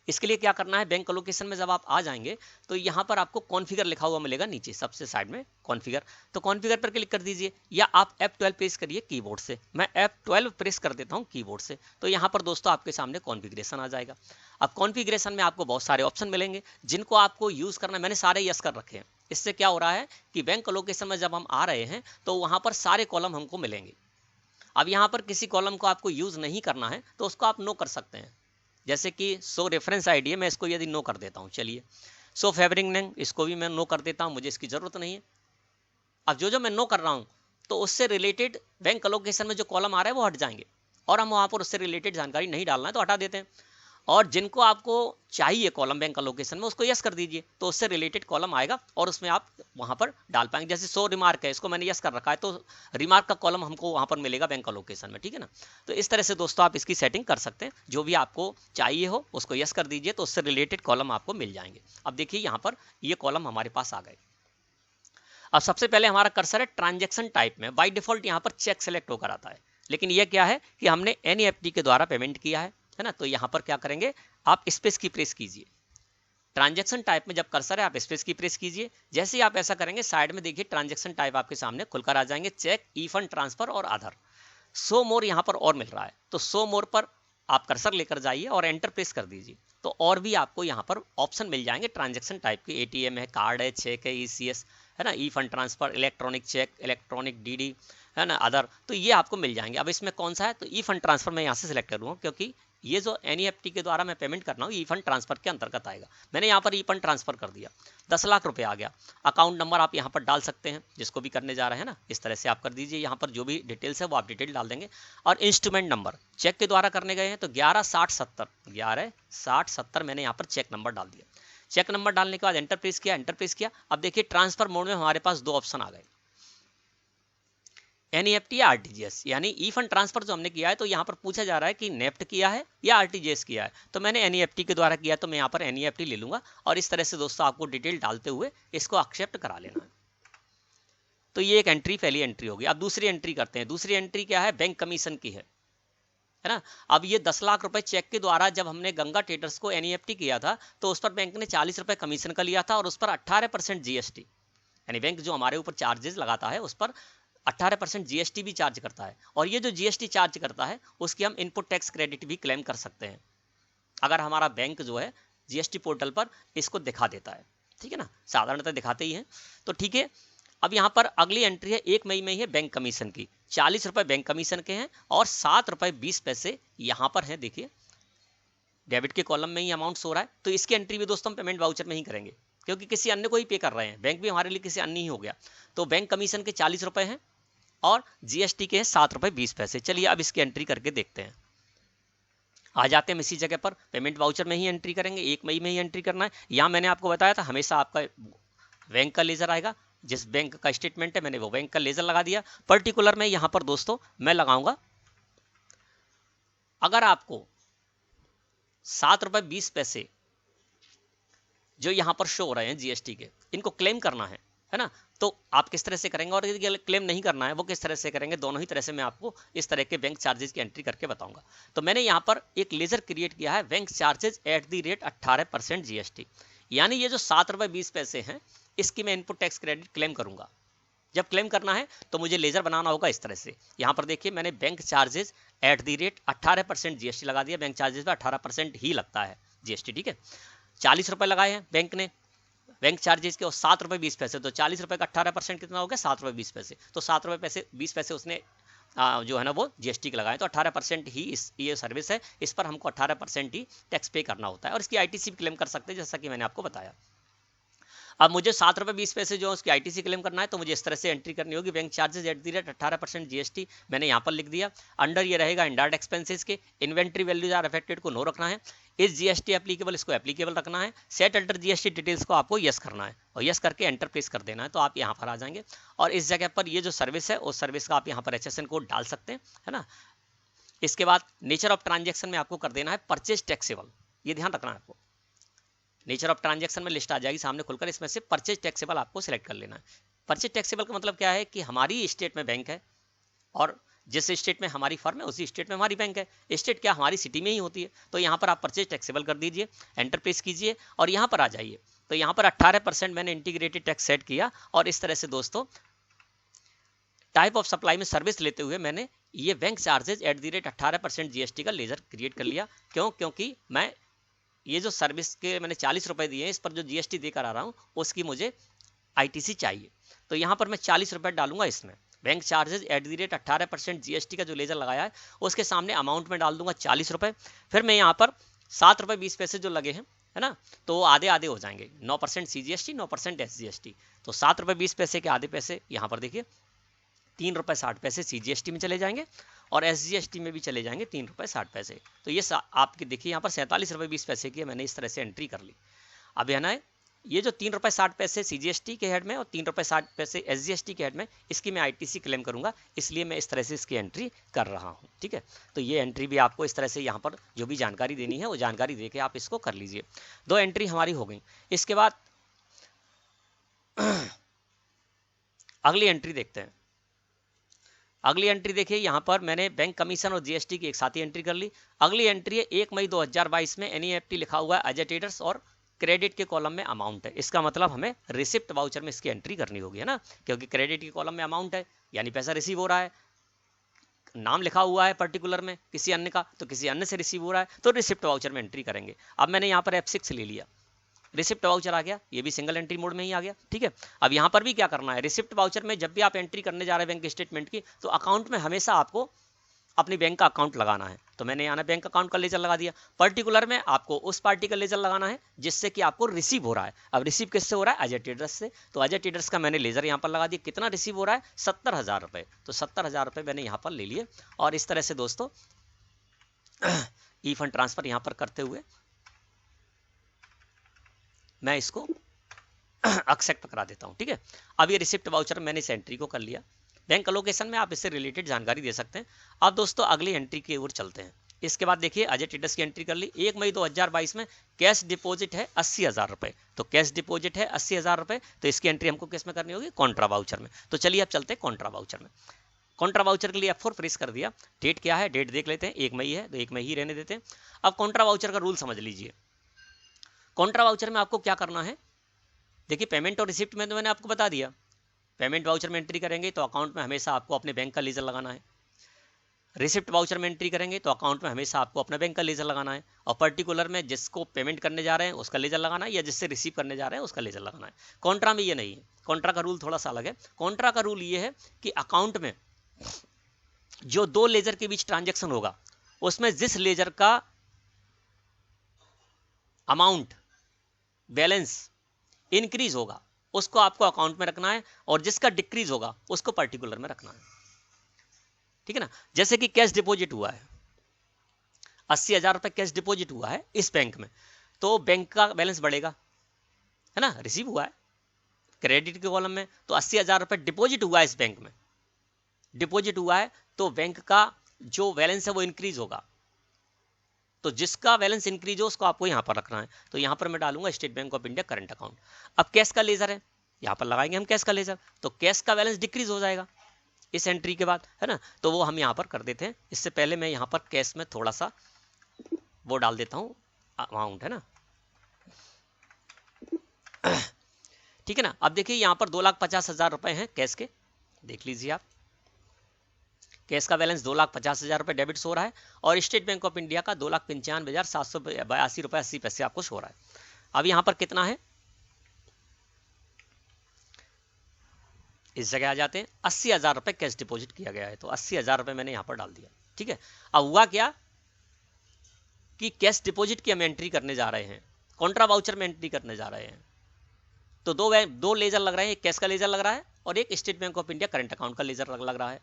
इसके लिए क्या करना है, बैंक अलोकेशन में जब आप आ जाएंगे तो यहाँ पर आपको कॉन्फ़िगर लिखा हुआ मिलेगा नीचे सबसे साइड में कॉन्फ़िगर, तो कॉन्फ़िगर पर क्लिक कर दीजिए या आप F12 प्रेस करिए कीबोर्ड से। मैं F12 प्रेस कर देता हूँ कीबोर्ड से। तो यहाँ पर दोस्तों आपके सामने कॉन्फ़िगरेशन आ जाएगा। अब कॉन्फ़िगरेशन में आपको बहुत सारे ऑप्शन मिलेंगे जिनको आपको यूज़ करना है। मैंने सारे यस कर रखे हैं। इससे क्या हो रहा है कि बैंक अलोकेशन में जब हम आ रहे हैं तो वहाँ पर सारे कॉलम हमको मिलेंगे। अब यहाँ पर किसी कॉलम को आपको यूज़ नहीं करना है तो उसको आप नो कर सकते हैं, जैसे कि शो रेफरेंस आईडी है, मैं इसको यदि नो कर देता हूँ, चलिए शो फेवरिंग नेम, इसको भी मैं नो कर देता हूँ, मुझे इसकी ज़रूरत नहीं है। अब जो मैं नो कर रहा हूँ तो उससे रिलेटेड बैंक अलोकेशन में जो कॉलम आ रहा है वो हट जाएंगे और हम वहाँ पर उससे रिलेटेड जानकारी नहीं डालना है तो हटा देते हैं। और जिनको आपको चाहिए कॉलम बैंक अलोकेशन में उसको यस कर दीजिए, तो उससे रिलेटेड कॉलम आएगा और उसमें आप वहां पर डाल पाएंगे। जैसे 100 रिमार्क है, इसको मैंने यस कर रखा है तो रिमार्क का कॉलम हमको वहां पर मिलेगा बैंक अलोकेशन में, ठीक है ना। तो इस तरह से दोस्तों आप इसकी सेटिंग कर सकते हैं, जो भी आपको चाहिए हो उसको यस कर दीजिए तो उससे रिलेटेड कॉलम आपको मिल जाएंगे। अब देखिए यहाँ पर ये कॉलम हमारे पास आ गए। अब सबसे पहले हमारा कर्सर है ट्रांजेक्शन टाइप में, बाय डिफॉल्ट यहाँ पर चेक सेलेक्ट होकर आता है, लेकिन यह क्या है कि हमने एनईएफटी के द्वारा पेमेंट किया है, है ना। तो यहाँ पर क्या करेंगे, आप स्पेस की प्रेस कीजिए। ट्रांजैक्शन टाइप में जब कर्सर है आप स्पेस की प्रेस कीजिए। जैसे ही आप ऐसा करेंगे साइड में देखिए ट्रांजैक्शन टाइप आपके सामने खुलकर आ जाएंगे, चेक, ई फंड ट्रांसफर और अदर। शो मोर यहाँ पर और मिल रहा है, तो शो मोर पर आप कर्सर लेकर जाइए और एंटर प्रेस कर दीजिए। तो और भी आपको यहाँ पर ऑप्शन मिल जाएंगे ट्रांजैक्शन टाइप के, एटीएम है, कार्ड है, चेक है, ईसीएस है ना, e fund transfer, electronic cheque, electronic DD है ना, अदर। तो ये आपको मिल जाएंगे। अब इसमें कौन सा है, तो ई फंड ट्रांसफर मैं यहाँ से सिलेक्ट करूँगा, क्योंकि ये जो एनईएफटी के द्वारा मैं पेमेंट कर रहा हूँ ई फंड ट्रांसफर के अंतर्गत आएगा। मैंने यहाँ पर ई फंड ट्रांसफर कर दिया, 10 लाख रुपए आ गया। अकाउंट नंबर आप यहाँ पर डाल सकते हैं, जिसको भी करने जा रहे हैं ना, इस तरह से आप कर दीजिए। यहाँ पर जो भी डिटेल्स है वो आप डिटेल डाल देंगे। और इंस्ट्रूमेंट नंबर चेक के द्वारा करने गए हैं तो 116070 मैंने यहाँ पर चेक नंबर डाल दिया। चेक नंबर डालने के बाद एंटर प्रेस किया। अब देखिए ट्रांसफर मोड में हमारे पास 2 ऑप्शन आ गए, एनईएफटी या आरटीजीएस। यानी ई फंड ट्रांसफर जो हमने किया है तो यहाँ पर पूछा जा रहा है कि नेफ्ट किया है या आरटीजीएस किया है, तो मैंने एनईएफटी के द्वारा किया, तो मैं यहाँ पर एनईएफटी ले लूंगा। और इस तरह से दोस्तों आपको डिटेल डालते हुए इसको एक्सेप्ट करा लेना है। तो ये एक एंट्री, पहली एंट्री होगी। अब दूसरी एंट्री करते हैं। दूसरी एंट्री क्या है, बैंक कमीशन की है ना। अब ये 10 लाख रुपए चेक के द्वारा जब हमने गंगा ट्रेडर्स को एनईएफटी किया था तो उस पर बैंक ने 40 रुपए कमीशन का लिया था और उस पर 18% जीएसटी, यानी बैंक जो हमारे ऊपर चार्जेस लगाता है उस पर 18% जीएसटी भी चार्ज करता है। और ये जो जीएसटी चार्ज करता है उसकी हम इनपुट टैक्स क्रेडिट भी क्लेम कर सकते हैं, अगर हमारा बैंक जो है जीएसटी पोर्टल पर इसको दिखा देता है, ठीक है ना। साधारणतः दिखाते ही हैं, तो ठीक है। अब यहाँ पर अगली एंट्री है 1 मई में ही है बैंक कमीशन की। 40 रुपए बैंक कमीशन के हैं और 7 रुपए 20 पैसे यहाँ पर हैं। देखिए डेबिट के कॉलम में ही अमाउंट सो रहा है। तो इसकी एंट्री भी दोस्तों हम पेमेंट वाउचर में ही करेंगे, क्योंकि किसी अन्य को ही पे कर रहे हैं, बैंक भी हमारे लिए किसी अन्य ही हो गया। तो बैंक कमीशन के 40 रुपए हैं और जीएसटी के 7 रुपए 20 पैसे। चलिए अब इसकी एंट्री करके देखते हैं। आ जाते हैं इसी जगह पर, पेमेंट वाउचर में ही एंट्री करेंगे, 1 मई में ही एंट्री करना है। यहाँ मैंने आपको बताया था हमेशा आपका बैंक का लेजर आएगा, जिस बैंक का स्टेटमेंट है मैंने वो बैंक का लेजर लगा दिया। पर्टिकुलर में यहाँ पर दोस्तों मैं लगाऊंगा, अगर आपको 7 रुपए 20 पैसे जो यहाँ पर शो हो रहे हैं जीएसटी के, इनको क्लेम करना है ना, तो आप किस तरह से करेंगे, और यदि क्लेम नहीं करना है वो किस तरह से करेंगे, दोनों ही तरह से मैं आपको इस तरह के बैंक चार्जेस की एंट्री करके बताऊंगा। तो मैंने यहाँ पर एक लेजर क्रिएट किया है, बैंक चार्जेस @ 18% जीएसटी। यानी ये जो 7 रुपए 20 पैसे हैं इसकी मैं इनपुट टैक्स क्रेडिट क्लेम करूंगा। जब क्लेम करना है तो मुझे लेजर बनाना होगा इस तरह से। यहाँ पर देखिए मैंने बैंक चार्जेस @ 18% जीएसटी लगा दिया। बैंक चार्जेस पे 18% ही लगता है जीएसटी, ठीक है। 40 रुपए लगाए हैं बैंक ने बैंक चार्जेस के और 7 रुपए 20 पैसे, तो 40 रुपए का 18% कितना हो गया, 7 रुपए 20 पैसे। तो 7 रुपए 20 पैसे उसने जो है ना वो जीएसटी के लगाए, तो 18% ही ये सर्विस है, इस पर हमको 18% ही टैक्स पे करना होता है। और इसकी आईटीसी भी क्लेम कर सकते हैं, जैसा कि मैंने आपको बताया। अब मुझे 7 रुपए 20 पैसे जो उसकी आईटीसी क्लेम करना है, तो मुझे इस तरह से एंट्री करनी होगी, बैंक चार्जेस @ 18% जीएसटी मैंने यहाँ पर लिख दिया। अंडर ये रहेगा इंडायरेक्ट एक्सपेंसेस के, इन्वेंट्री वैल्यूज आर अफेक्टेड को नो रखना है, इस जीएसटी एप्लीकेबल इसको एप्लीकेबल रखना है, सेट अल्टर जीएसटी डिटेल्स को आपको यस करना है और यस करके एंटर प्रेस कर देना है। तो आप यहाँ पर आ जाएंगे और इस जगह पर ये जो सर्विस है उस सर्विस का आप यहाँ पर HSN कोड डाल सकते हैं, है ना। इसके बाद नेचर ऑफ ट्रांजेक्शन में आपको कर देना है परचेज टैक्सेबल, ये ध्यान रखना है आपको। नेचर ऑफ ट्रांजैक्शन में लिस्ट आ जाएगी सामने खुलकर, इसमें से परचेज टैक्सेबल आपको सिलेक्ट कर लेना है। परचेज टैक्सेबल का मतलब क्या है कि हमारी स्टेट में बैंक है और जिस स्टेट में हमारी फर्म है उसी स्टेट में हमारी बैंक है। स्टेट क्या हमारी सिटी में ही होती है, तो यहाँ पर आप परचेज टैक्सेबल कर दीजिए, एंटर प्रेस कीजिए और यहाँ पर आ जाइए। तो यहाँ पर 18% मैंने इंटीग्रेटेड टैक्स सेट किया और इस तरह से दोस्तों टाइप ऑफ सप्लाई में सर्विस लेते हुए मैंने ये बैंक चार्जेज @ 18% जीएसटी का लेजर क्रिएट कर लिया। क्यों, क्योंकि मैं ये जो सर्विस के मैंने 40 रुपए दिए हैं, इस पर जो जीएसटी देकर आ रहा हूँ उसकी मुझे आईटीसी चाहिए। तो यहाँ पर मैं 40 रुपए डालूंगा इसमें, बैंक चार्जेज @ 18% जीएसटी का जो लेजर लगाया है उसके सामने अमाउंट में डाल दूंगा 40 रुपए। फिर मैं यहाँ पर 7 रुपए 20 पैसे जो लगे हैं, है ना, तो वो आधे आधे हो जाएंगे, 9% सीजीएसटी 9% एसजीएसटी। तो 7 रुपए 20 पैसे के आधे पैसे यहाँ पर देखिए 3 रुपए 60 पैसे सीजीएसटी में चले जाएंगे और एसजीएसटी में भी चले जाएंगे 3 रुपए 60 पैसे। तो ये आपके देखिए यहाँ पर 47 रुपए 20 पैसे की मैंने इस तरह से एंट्री कर ली। अब है ना ये जो 3 रुपए 60 पैसे सीजीएसटी के हेड में और 3 रुपए 60 पैसे एसजीएसटी के हेड में, इसकी मैं आईटीसी क्लेम करूंगा, इसलिए मैं इस तरह से इसकी एंट्री कर रहा हूँ, ठीक है। तो ये एंट्री भी आपको इस तरह से यहाँ पर जो भी जानकारी देनी है वो जानकारी दे के आप इसको कर लीजिए। 2 एंट्री हमारी हो गई। इसके बाद अगली एंट्री देखते हैं। अगली एंट्री देखिए, यहाँ पर मैंने बैंक कमीशन और जीएसटी की एक साथ ही एंट्री कर ली। अगली एंट्री है 1 मई 2022 में एनईएफटी लिखा हुआ है अजय ट्रेडर्स और क्रेडिट के कॉलम में अमाउंट है। इसका मतलब हमें रिसिप्ट वाउचर में इसकी एंट्री करनी होगी, है ना, क्योंकि क्रेडिट के कॉलम में अमाउंट है यानी पैसा रिसीव हो रहा है, नाम लिखा हुआ है पर्टिकुलर में किसी अन्य का, तो किसी अन्य से रिसीव हो रहा है, तो रिसिप्ट वाउचर में एंट्री करेंगे। अब मैंने यहाँ पर F6 ले लिया, रिसिप्ट वाउचर आ गया, ये भी सिंगल एंट्री मोड में ही आ गया, ठीक है। अब यहाँ पर भी क्या करना है, रिसिप्ट वाउचर में जब भी आप एंट्री करने जा रहे हैं बैंक स्टेटमेंट की, तो अकाउंट में हमेशा आपको अपनी बैंक का अकाउंट लगाना है। तो मैंने यहाँ बैंक अकाउंट का लेजर लगा दिया। पर्टिकुलर में आपको उस पार्टी का लेजर लगाना है जिससे कि आपको रिसीव हो रहा है। अब रिसीव किससे हो रहा है, अजय ट्रेडर्स से। तो अजय ट्रेडर्स का मैंने लेजर यहाँ पर लगा दिया। कितना रिसीव हो रहा है, 70,000 रुपये। तो 70,000 रुपये मैंने यहाँ पर ले लिए और इस तरह से दोस्तों ई फंड ट्रांसफर यहाँ पर करते हुए मैं इसको एक्सेप्ट करा देता हूँ, ठीक है। अब ये रिसिप्ट वाउचर मैंने इस एंट्री को कर लिया। बैंक अलोकेशन में आप इससे रिलेटेड जानकारी दे सकते हैं। अब दोस्तों अगली एंट्री की ओर चलते हैं। इसके बाद देखिए अजय ट्रेडर्स की एंट्री कर ली। 1 मई 2022 में कैश डिपॉजिट है 80,000 रुपये। तो कैश डिपॉजिट है 80,000 रुपये, तो इसकी एंट्री हमको किस में करनी होगी, कॉन्ट्रा वाउचर में। तो चलिए अब चलते हैं कॉन्ट्रा वाउचर में। कॉन्ट्रा वाउचर के लिए F4 प्रेस कर दिया। डेट क्या है, डेट देख लेते हैं, 1 मई है तो 1 मई ही रहने देते हैं। अब कॉन्ट्रा वाउचर का रूल समझ लीजिए। कॉन्ट्रा वाउचर में आपको क्या करना है, देखिए पेमेंट और रिसिप्ट में तो मैंने आपको बता दिया। पेमेंट वाउचर में एंट्री करेंगे तो अकाउंट में हमेशा आपको अपने बैंक का लेजर लगाना है। रिसिप्ट वाउचर में एंट्री करेंगे तो अकाउंट में हमेशा आपको अपना बैंक का लेजर लगाना है। और पर्टिकुलर में जिसको पेमेंट करने जा रहे हैं उसका लेजर लगाना है या जिससे रिसीव करने जा रहे हैं उसका लेजर लगाना है। कॉन्ट्रा में ये नहीं है, कॉन्ट्रा का रूल थोड़ा सा अलग है। कॉन्ट्रा का रूल ये है कि अकाउंट में जो दो लेजर के बीच ट्रांजेक्शन होगा उसमें जिस लेजर का अमाउंट बैलेंस इंक्रीज होगा उसको आपको अकाउंट में रखना है और जिसका डिक्रीज होगा उसको पर्टिकुलर में रखना है, ठीक है ना। जैसे कि कैश डिपॉजिट हुआ है 80,000 रुपए कैश डिपॉजिट हुआ है इस बैंक में, तो बैंक का बैलेंस बढ़ेगा, है ना, रिसीव हुआ है क्रेडिट के कॉलम में, तो 80,000 रुपए डिपॉजिट हुआ है इस बैंक में, डिपॉजिट हुआ है तो बैंक का जो बैलेंस है वो इंक्रीज होगा। तो जिसका बैलेंस इंक्रीज हो उसको आपको यहाँ पर रखना है। तो यहाँ पर मैं डालूंगा state bank of India current account. अब कैश का लेजर है, यहाँ पर लगाएंगे हम कैश का लेजर, तो कैश का बैलेंस डिक्रीज हो जाएगा इस एंट्री के बाद, है ना। तो वो हम यहाँ पर कर देते हैं। इससे पहले मैं यहाँ पर कैश में थोड़ा सा वो डाल देता हूँ अमाउंट, है ना, ठीक है ना। अब देखिए यहाँ पर 2,50,000 रुपए हैं कैश के, देख लीजिए आप, कैश का बैलेंस 2,50,000 रुपये डेबिट हो रहा है और स्टेट बैंक ऑफ इंडिया का 2,95,782 रुपये 80 पैसे आपको शो रहा है। अब यहाँ पर कितना है, इस जगह आ जाते हैं, 80,000 रुपये कैश डिपॉजिट किया गया है, तो 80,000 रुपये मैंने यहाँ पर डाल दिया, ठीक है। अब हुआ क्या कि कैश डिपॉजिट की हम एंट्री करने जा रहे हैं, कॉन्ट्रा वाउचर में एंट्री करने जा रहे हैं, तो दो लेजर लग रहे हैं, एक कैश का लेजर लग रहा है और एक state bank of India current account का लेजर लग रहा है।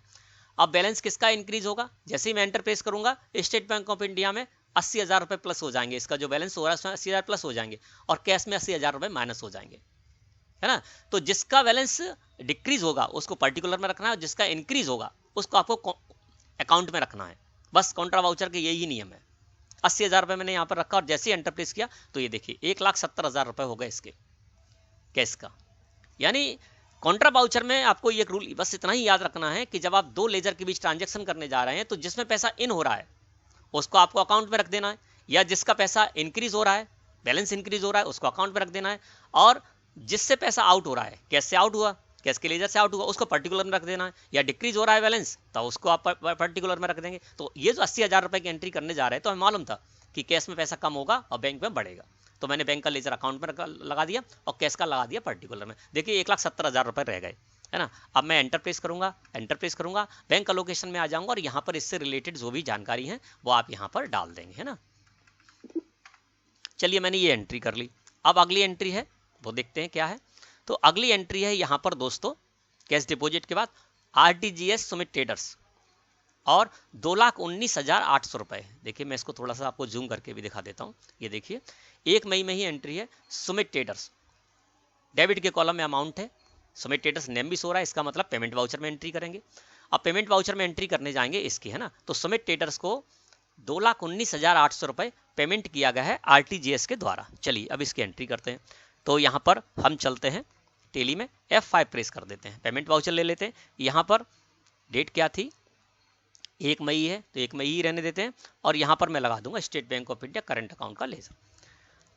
अब बैलेंस किसका इंक्रीज होगा, जैसे ही मैं एंटर प्रेस करूंगा स्टेट बैंक ऑफ इंडिया में 80,000 रुपये प्लस हो जाएंगे, इसका जो बैलेंस हो रहा है उसमें 80,000 प्लस हो जाएंगे और कैश में 80,000 रुपये माइनस हो जाएंगे, है ना। तो जिसका बैलेंस डिक्रीज होगा उसको पर्टिकुलर में रखना है और जिसका इंक्रीज होगा उसको आपको अकाउंट में रखना है। बस कॉन्ट्रा वाउचर के यही नियम है। 80,000 रुपये मैंने यहाँ पर रखा और जैसे ही एंटर प्रेस किया तो ये देखिए 1,70,000 रुपये हो गए इसके कैश का। यानी कॉन्ट्रा वाउचर में आपको ये रूल बस इतना ही याद रखना है कि जब आप दो लेजर के बीच ट्रांजैक्शन करने जा रहे हैं तो जिसमें पैसा इन हो रहा है उसको आपको अकाउंट में रख देना है, या जिसका पैसा इंक्रीज हो रहा है, बैलेंस इंक्रीज हो रहा है, उसको अकाउंट में रख देना है, और जिससे पैसा आउट हो रहा है, कैश से आउट हुआ, कैश के लेजर से आउट हुआ, उसको पर्टिकुलर में रख देना है, या डिक्रीज हो रहा है बैलेंस तो उसको आप पर्टिकुलर में रख देंगे। तो ये जो 80,000 रुपये की एंट्री करने जा रहे हैं तो हमें मालूम था कि कैश में पैसा कम होगा और बैंक में बढ़ेगा, तो मैंने बैंक का लेजर अकाउंट में लगा दिया और कैश का लगा दिया पर्टिकुलर में। देखिए 1,70,000 रुपये रह गए, है ना। अब मैं एंटर प्रेस करूंगा, बैंक अलोकेशन में आ जाऊंगा और यहाँ पर इससे रिलेटेड जो भी जानकारी है वो आप यहाँ पर डाल देंगे, है ना। चलिए मैंने ये एंट्री कर ली। अब अगली एंट्री है वो देखते हैं क्या है। तो अगली एंट्री है यहाँ पर दोस्तों कैश डिपॉजिट के बाद RTGS सुमित ट्रेडर्स और 2,19,800 रुपये। देखिए मैं इसको थोड़ा सा आपको जूम करके भी दिखा देता हूँ। ये देखिए 1 मई में ही एंट्री है सुमित ट्रेडर्स, डेबिट के कॉलम में अमाउंट है, सुमित ट्रेडर्स नेम भी सो रहा है, इसका मतलब पेमेंट वाउचर में एंट्री करेंगे। अब पेमेंट वाउचर में एंट्री करने जाएंगे इसकी, है ना। तो सुमित ट्रेडर्स को 2,19,800 रुपये पेमेंट किया गया है RTGS के द्वारा। चलिए अब इसकी एंट्री करते हैं। तो यहाँ पर हम चलते हैं टेली में, F5 प्रेस कर देते हैं, पेमेंट वाउचर ले लेते हैं। यहाँ पर डेट क्या थी, 1 मई है, तो 1 मई ही रहने देते हैं। और यहाँ पर मैं लगा दूंगा state bank of India current account का लेजर।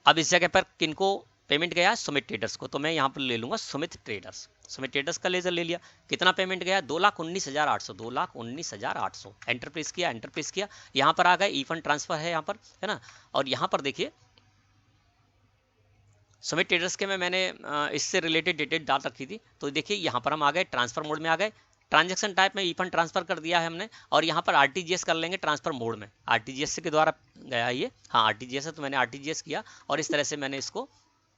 अब इस जगह पर किनको पेमेंट गया, सुमित ट्रेडर्स को, तो मैं यहाँ पर ले लूंगा सुमित ट्रेडर्स। सुमित ट्रेडर्स का लेजर ले लिया। कितना पेमेंट गया, 2,19,800, 2,19,800। एंटर प्रेस किया, एंटर प्रेस किया, यहाँ पर आ गए, ई फंड ट्रांसफर है यहाँ पर, है ना। और यहाँ पर देखिए सुमित ट्रेडर्स के में मैंने इससे रिलेटेड डिटेल डाल रखी थी, तो देखिए यहाँ पर हम आ गए, ट्रांसफर मोड में आ गए। ट्रांजैक्शन टाइप में ई फंड ट्रांसफर कर दिया है हमने, और यहाँ पर आरटीजीएस कर लेंगे ट्रांसफर मोड में। आरटीजीएस के द्वारा गया ये, हाँ आरटीजीएस है, तो मैंने आरटीजीएस किया और इस तरह से मैंने इसको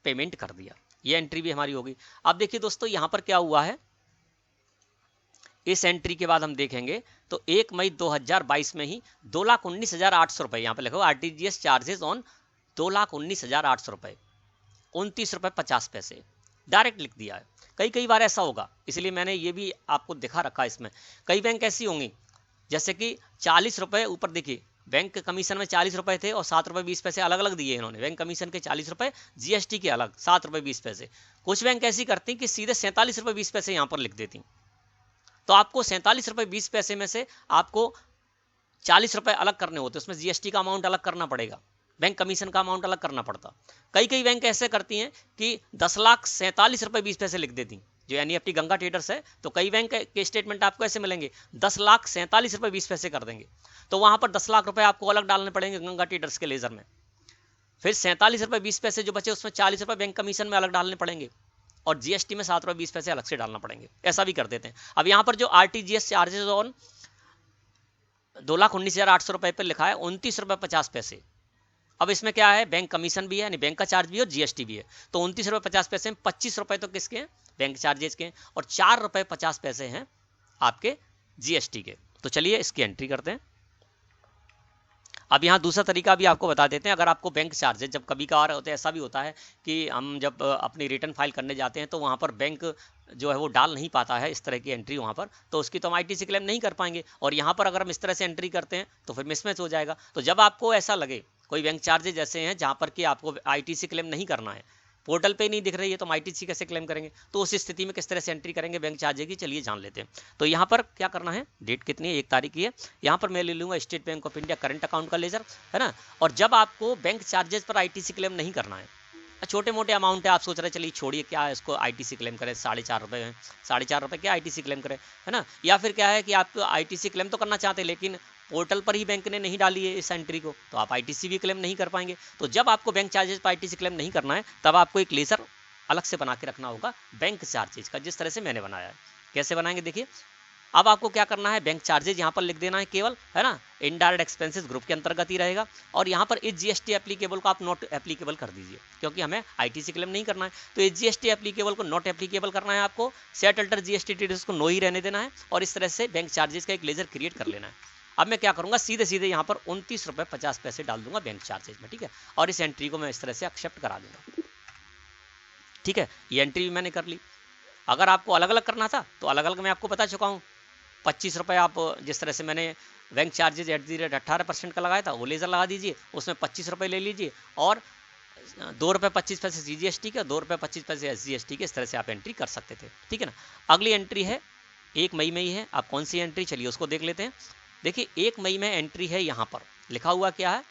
पेमेंट कर दिया। ये एंट्री भी हमारी होगी। अब देखिए दोस्तों यहाँ पर क्या हुआ है, इस एंट्री के बाद हम देखेंगे तो 1 मई 2022 में ही 2,19,800 रुपए, यहाँ पर लिखा हुआ आरटीजीएस चार्जेस ऑन 2,19,800 रुपए, 29 रुपए 50 पैसे, डायरेक्ट लिख दिया है। कई बार ऐसा होगा, इसलिए मैंने ये भी आपको दिखा रखा है इसमें। कई बैंक ऐसी होंगी जैसे कि 40 रुपए, ऊपर देखिए बैंक कमीशन में 40 रुपए थे और 7 रुपए 20 पैसे अलग अलग दिए इन्होंने। बैंक कमीशन के 40 रुपए, जीएसटी के अलग 7 रुपए 20 पैसे। कुछ बैंक ऐसी करती कि सीधे 47 रुपए 20 पैसे यहाँ पर लिख देती, तो आपको 47 रुपए 20 पैसे में से आपको 40 रुपए अलग करने होते, उसमें जीएसटी का अमाउंट अलग करना पड़ेगा, बैंक कमीशन का अमाउंट अलग करना पड़ता। कई बैंक ऐसे करती हैं कि 10,47 रुपए 20 पैसे लिख देती, जो एनईएफटी गंगा ट्रेडर्स है। तो कई बैंक के स्टेटमेंट आपको ऐसे मिलेंगे, 10,47 रुपए 20 पैसे कर देंगे, तो वहां पर 10 लाख रुपए आपको अलग डालने पड़ेंगे गंगा ट्रेडर्स के लेजर में। फिर 47 रुपए 20 पैसे जो बचे उसमें 40 रुपए बैंक कमीशन में अलग डालने पड़ेंगे, और जीएसटी में 7 रुपए 20 पैसे अलग से डालना पड़ेंगे। ऐसा भी कर देते हैं। अब यहाँ पर जो आरटीजीएस चार्जेस ऑन 2,19,800 रुपए पर लिखा है 29 रुपए 50 पैसे। अब इसमें क्या है, बैंक कमीशन भी है, यानी बैंक का चार्ज भी है और जीएसटी भी है। तो 29 रुपए 50 पैसे में 25 रुपए तो किसके हैं, बैंक चार्जेस के हैं, और 4 रुपए 50 पैसे हैं आपके जीएसटी के। तो चलिए इसकी एंट्री करते हैं। अब यहाँ दूसरा तरीका भी आपको बता देते हैं। अगर आपको बैंक चार्जेस जब कभी कभार होते हैं, ऐसा भी होता है कि हम जब अपनी रिटर्न फाइल करने जाते हैं तो वहाँ पर बैंक जो है वो डाल नहीं पाता है इस तरह की एंट्री वहाँ पर, तो उसकी तो हम आईटीसी क्लेम नहीं कर पाएंगे। और यहाँ पर अगर हम इस तरह से एंट्री करते हैं तो फिर मिसमैच हो जाएगा। तो जब आपको ऐसा लगे कोई बैंक चार्जेज ऐसे हैं जहाँ पर कि आपको आईटीसी क्लेम नहीं करना है, पोर्टल पे नहीं दिख रही है, तो हम आईटीसी कैसे क्लेम करेंगे, तो उस स्थिति में किस तरह से एंट्री करेंगे बैंक चार्जेज की, चलिए जान लेते हैं। तो यहाँ पर क्या करना है, डेट कितनी है, 1 तारीख की है। यहाँ पर मैं ले लूँगा state bank of India current account का लेजर, है ना। और जब आपको बैंक चार्जेस पर आईटीसी क्लेम नहीं करना है, छोटे मोटे अमाउंट है, आप सोच रहे चलिए छोड़िए क्या है इसको आईटीसी क्लेम करें, 4.5 रुपये हैं, 4.5 रुपये क्या आईटीसी क्लेम करें, है ना। या फिर क्या है कि आप आईटीसी क्लेम तो करना चाहते हैं लेकिन पोर्टल पर ही बैंक ने नहीं डाली है इस एंट्री को, तो आप आईटीसी भी क्लेम नहीं कर पाएंगे। तो जब आपको बैंक चार्जेस पर आईटीसी क्लेम नहीं करना है, तब आपको एक लेजर अलग से बना के रखना होगा बैंक चार्जेज का, जिस तरह से मैंने बनाया है। कैसे बनाएंगे देखिए। अब आपको क्या करना है, बैंक चार्जेज यहाँ पर लिख देना है केवल, है ना। इनडायरेक्ट एक्सपेंसेस ग्रुप के अंतर्गत ही रहेगा, और यहाँ पर इस जीएसटी एप्लीकेबल को आप नॉट एप्लीकेबल कर दीजिए, क्योंकि हमें आईटीसी क्लेम नहीं करना है। तो इस जीएसटी एप्लीकेबल को नॉट एप्लीकेबल करना है आपको, सेट अल्टर जीएसटी ट्रेडर्स को नो ही रहने देना है, और इस तरह से बैंक चार्जेस का एक लेजर क्रिएट कर लेना है। अब मैं क्या करूंगा, सीधे यहाँ पर 29 रुपए 50 पैसे डाल दूंगा बैंक चार्जेज में, ठीक है। और इस एंट्री को मैं इस तरह से एक्सेप्ट करा दूंगा, ठीक है। ये एंट्री भी मैंने कर ली। अगर आपको अलग अलग करना था तो अलग अलग मैं आपको बता चुका हूँ। 25 रुपये आप जिस तरह से मैंने बैंक चार्जेज @ 18% का लगाया था, वो लेजर लगा दीजिए, उसमें 25 रुपये ले लीजिए, और 2 रुपये 25 पैसे जीएसटी के, 2 रुपये 25 पैसे एसजीएसटी के, इस तरह से आप एंट्री कर सकते थे, ठीक है ना। अगली एंट्री है 1 मई में ही है। आप कौन सी एंट्री, चलिए उसको देख लेते हैं। देखिए 1 मई में एंट्री है, यहाँ पर लिखा हुआ क्या है,